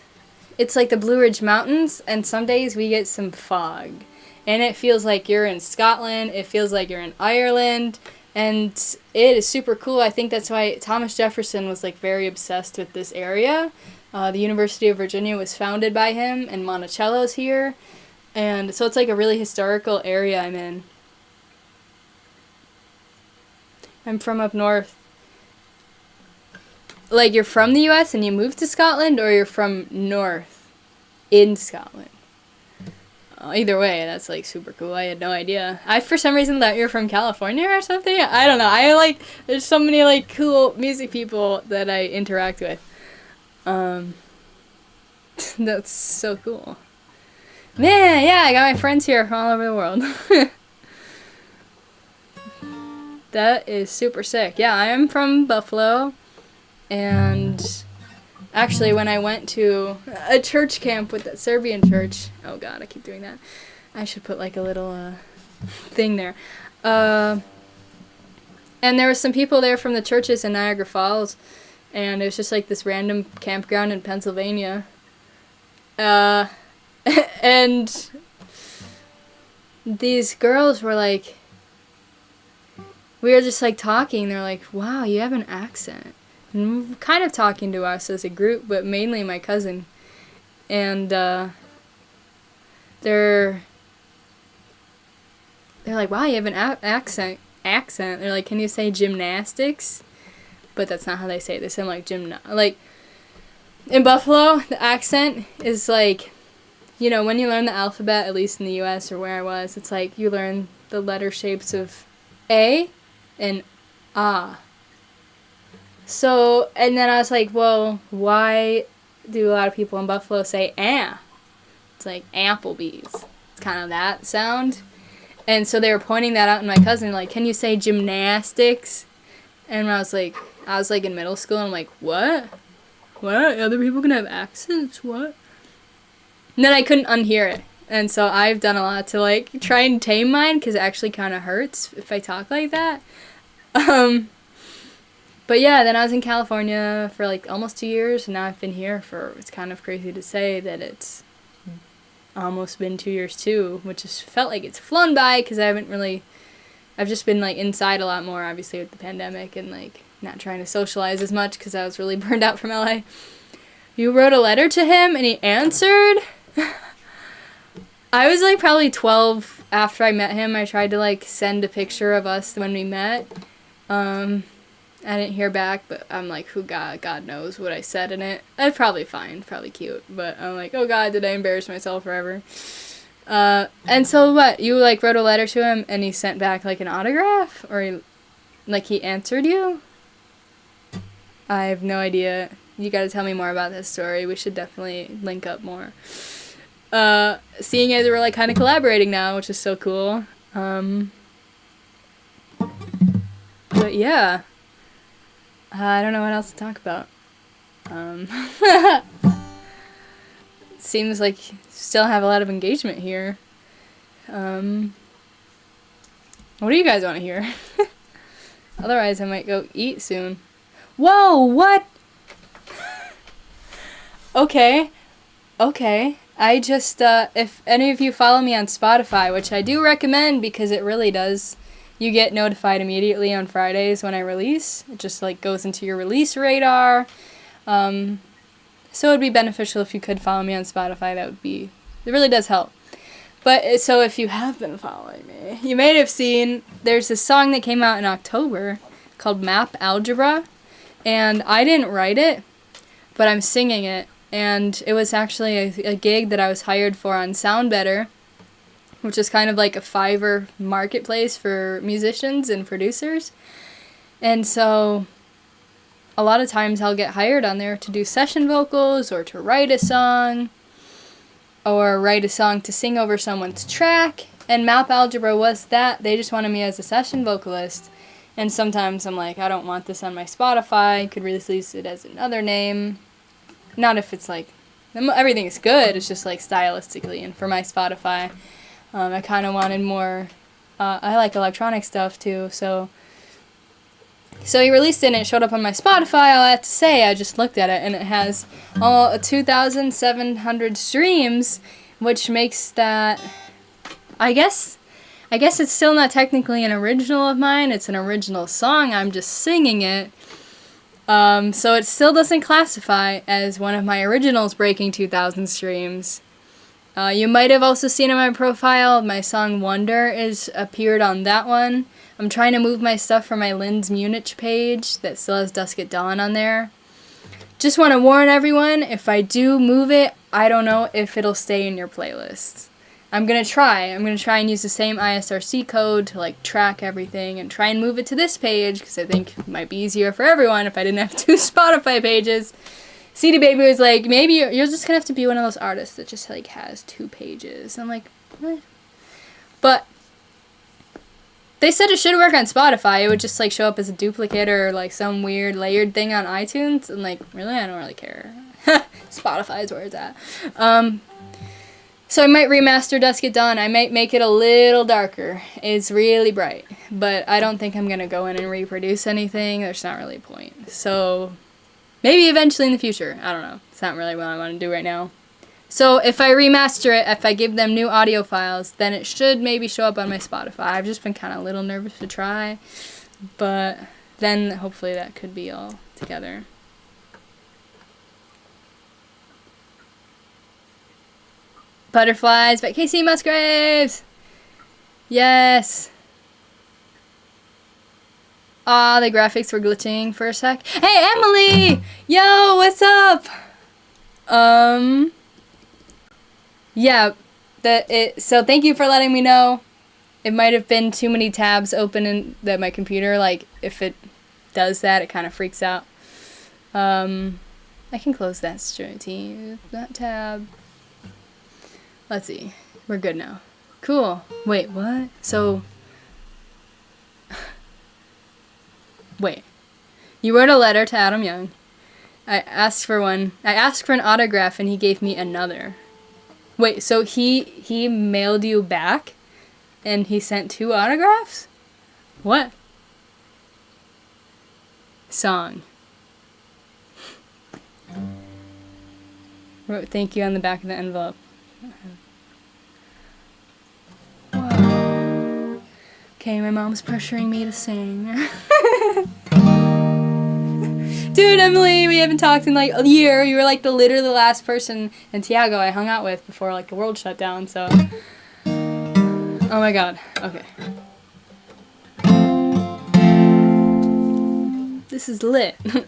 Speaker 1: like the Blue Ridge Mountains, and some days we get some fog. And it feels like you're in Scotland, it feels like you're in Ireland, and it is super cool. I think that's why Thomas Jefferson was like very obsessed with this area. The University of Virginia was founded by him, and Monticello's here. And so it's like a really historical area I'm in. I'm from up north. Like, you're from the US and you moved to Scotland, or you're from north in Scotland? Either way, that's like super cool. I had no idea. I for some reason thought you're from California or something. I don't know. There's so many like cool music people that I interact with. That's so cool. Man, yeah, I got my friends here from all over the world. That is super sick. Yeah, I am from Buffalo. And actually, when I went to a church camp with that Serbian church, oh god, I keep doing that. I should put like a little thing there. And there were some people there from the churches in Niagara Falls, and it was just like this random campground in Pennsylvania. And these girls were like, we were just like talking, they're like, wow, you have an accent. And kind of talking to us as a group, but mainly my cousin. And they're like, wow, you have an accent. They're like, can you say gymnastics? But that's not how they say it. They say like like in Buffalo, the accent is like, you know, when you learn the alphabet, at least in the US or where I was, it's like you learn the letter shapes of A and Ah. So, and then I was like, well, why do a lot of people in Buffalo say "ah"? It's like Applebee's. It's kind of that sound. And so they were pointing that out, and my cousin like, can you say gymnastics? And I was like in middle school, and I'm like, what? What? Other people can have accents? What? And then I couldn't unhear it. And so I've done a lot to like try and tame mine, because it actually kind of hurts if I talk like that. But yeah, then I was in California for like almost 2 years, and now I've been here for, it's kind of crazy to say that it's almost been 2 years too, which just felt like it's flown by, because I've just been like inside a lot more, obviously with the pandemic, and like not trying to socialize as much because I was really burned out from LA. You wrote a letter to him and he answered? I was like probably 12 after I met him. I tried to like send a picture of us when we met. I didn't hear back, but I'm like, God knows what I said in it. It's probably fine, probably cute, but I'm like, oh god, did I embarrass myself forever? And so what, you like wrote a letter to him and he sent back like an autograph? Or he answered you? I have no idea. you gotta tell me more about this story. We should definitely link up more. Seeing as we're like kind of collaborating now, which is so cool. But yeah, I don't know what else to talk about. Seems like you still have a lot of engagement here. What do you guys want to hear? Otherwise, I might go eat soon. Whoa, what? Okay. I just, if any of you follow me on Spotify, which I do recommend because it really does, you get notified immediately on Fridays when I release. It just, like, goes into your release radar. So it would be beneficial if you could follow me on Spotify. It really does help. But, so if you have been following me, you may have seen there's this song that came out in October called Map Algebra. And I didn't write it, but I'm singing it. And it was actually a gig that I was hired for on Sound Better, which is kind of like a Fiverr marketplace for musicians and producers. And so a lot of times I'll get hired on there to do session vocals or to write a song or write a song to sing over someone's track. And Map Algebra was that. They just wanted me as a session vocalist. And sometimes I'm like, I don't want this on my Spotify. I could release it as another name. Not if it's like, everything's good. It's just like stylistically. And for my Spotify, I kind of wanted more, I like electronic stuff too. So he released it and it showed up on my Spotify. All I have to say, I just looked at it and it has 2,700 streams, which makes that, I guess it's still not technically an original of mine. It's an original song. I'm just singing it. So it still doesn't classify as one of my originals breaking 2,000 streams. You might have also seen on my profile, my song Wonder is appeared on that one. I'm trying to move my stuff from my Lynz Munich page that still has Dusk at Dawn on there. Just want to warn everyone, if I do move it, I don't know if it'll stay in your playlist. I'm going to try and use the same ISRC code to like track everything and try and move it to this page because I think it might be easier for everyone if I didn't have 2 Spotify pages. CD Baby was like, maybe you're just going to have to be one of those artists that just like has 2 pages. I'm like, what? But they said it should work on Spotify. It would just like show up as a duplicate or like some weird layered thing on iTunes. And like, really, I don't really care. Spotify is where it's at. So I might remaster Dusk at Dawn. I might make it a little darker. It's really bright. But I don't think I'm going to go in and reproduce anything. There's not really a point. So maybe eventually in the future. I don't know. It's not really what I want to do right now. So if I remaster it, if I give them new audio files, then it should maybe show up on my Spotify. I've just been kind of a little nervous to try. But then hopefully that could be all together. Butterflies by Kacey Musgraves. Yes. Ah, the graphics were glitching for a sec. Hey, Emily! Yo, what's up? Yeah, so thank you for letting me know. It might have been too many tabs open in my computer. Like, if it does that, it kind of freaks out. I can close that that tab. Let's see. We're good now. Cool. Wait, what? So, wait. You wrote a letter to Adam Young. I asked for one. I asked for an autograph and he gave me another. Wait, so he mailed you back and he sent 2 autographs? What? Song. Wrote thank you on the back of the envelope. Whoa. Okay, my mom's pressuring me to sing. Dude, Emily, we haven't talked in like a year. You were like literally the last person in Tiago I hung out with before like the world shut down, so. Oh my god. Okay. This is lit. Okay.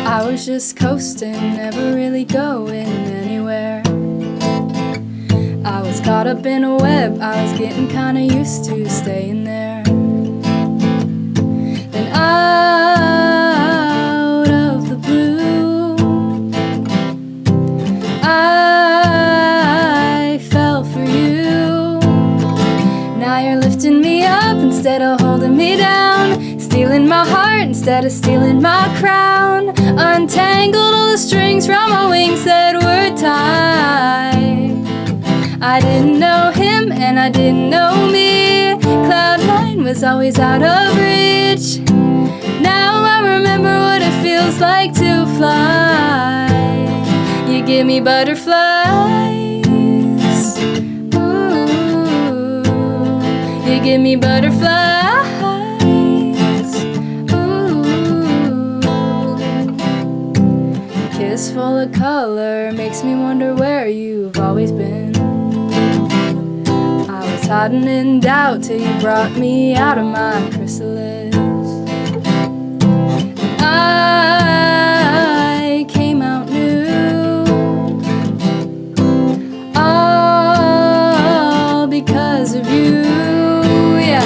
Speaker 1: I was just coasting, never really going Caught up in a web, I was getting kinda used to staying there. Then out of the blue, I fell for you. Now you're lifting me up instead of holding me down, stealing my heart instead of stealing my crown. Untangled all the strings from my wings that were tied. I didn't know him and I didn't know me. Cloud nine was always out of reach. Now I remember what it feels like to fly. You give me butterflies. Ooh, you give me butterflies. Ooh, kiss full of color makes me wonder where you've always been. Hiding in doubt till you brought me out of my chrysalis. I came out new, all because of you. Yeah,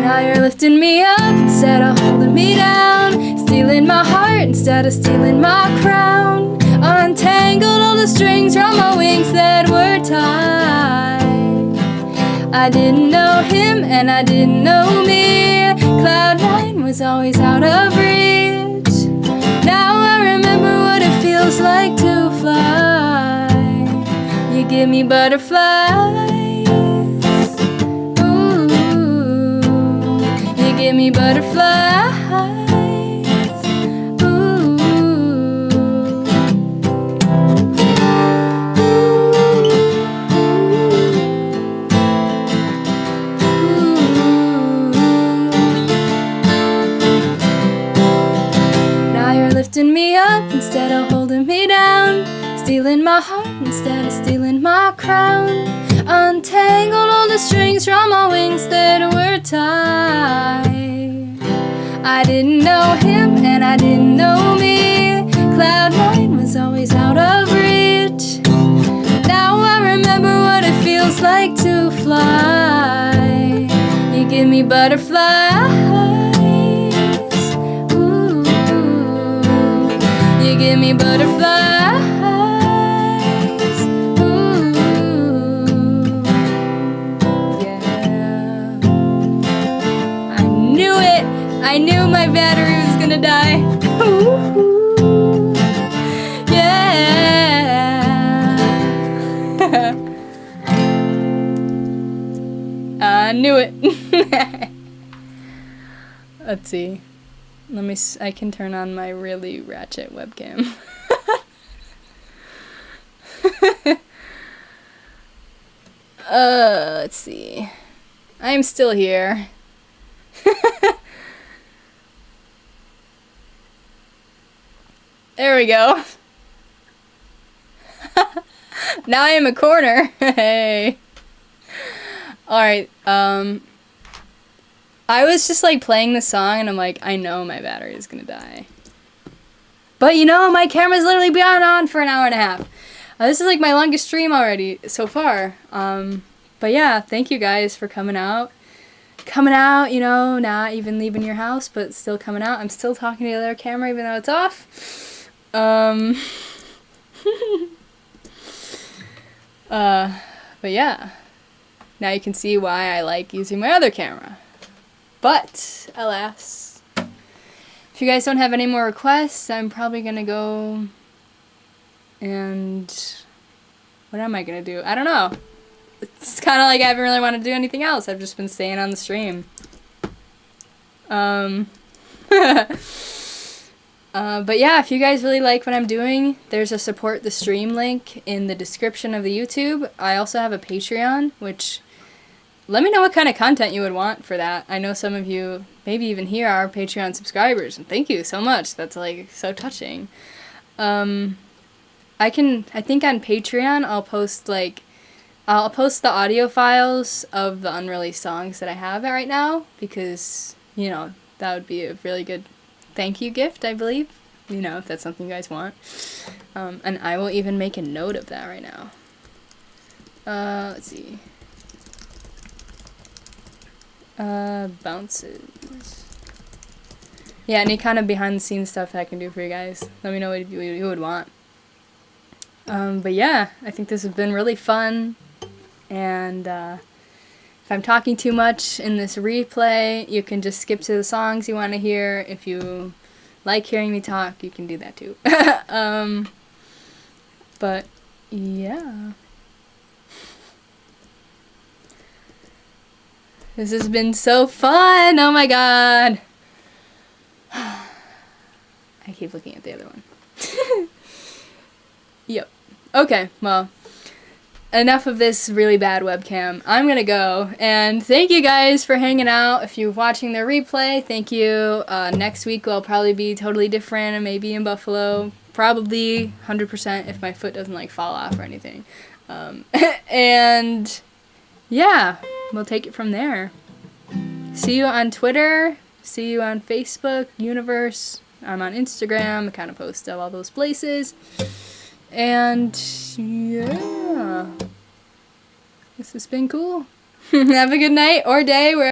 Speaker 1: now you're lifting me up instead of holding me down, stealing my heart instead of stealing my crown. Untangled all the strings from my wings that were tied. I didn't know him and I didn't know me. Cloud nine was always out of reach. Now I remember what it feels like to fly. You give me butterflies. Ooh, you give me butterflies. Lifting me up instead of holding me down, stealing my heart instead of stealing my crown. Untangled all the strings from my wings that were tied. I didn't know him and I didn't know me. Cloud nine was always out of reach. Now I remember what it feels like to fly. You give me butterflies. You give me butterflies. Ooh, yeah. I knew it. I knew my battery was gonna die. Ooh, yeah. I knew it. Let's see. I can turn on my really ratchet webcam. Let's see. I'm still here. There we go. Now I am a corner. Hey. Alright, I was just like playing the song and I'm like, I know my battery is gonna die. But you know, my camera's literally been on for an hour and a half. This is like my longest stream already so far. But yeah, thank you guys for coming out. You know, not even leaving your house, but still coming out. I'm still talking to the other camera even though it's off. But yeah. Now you can see why I like using my other camera. But, alas, if you guys don't have any more requests, I'm probably going to go and what am I going to do? I don't know. It's kind of like I haven't really wanted to do anything else. I've just been staying on the stream. But yeah, if you guys really like what I'm doing, there's a support the stream link in the description of the YouTube. I also have a Patreon, which... let me know what kind of content you would want for that. I know some of you, maybe even here, are Patreon subscribers, and thank you so much. That's, like, so touching. I think on Patreon, I'll post the audio files of the unreleased songs that I have right now, because, you know, that would be a really good thank you gift, I believe. You know, if that's something you guys want. And I will even make a note of that right now. Let's see. Bounces. Yeah, any kind of behind the scenes stuff I can do for you guys. Let me know what you would want. But yeah, I think this has been really fun. And if I'm talking too much in this replay, you can just skip to the songs you want to hear. If you like hearing me talk, you can do that too. But yeah. This has been so fun! Oh my god! I keep looking at the other one. Yep. Okay, well, enough of this really bad webcam. I'm gonna go, and thank you guys for hanging out. If you're watching the replay, thank you. Next week will probably be totally different, and maybe in Buffalo. Probably 100% if my foot doesn't, like, fall off or anything. And yeah, we'll take it from there. See you on Twitter. See you on Facebook, Universe. I'm on Instagram. I kind of post all those places. And yeah, this has been cool. Have a good night or day.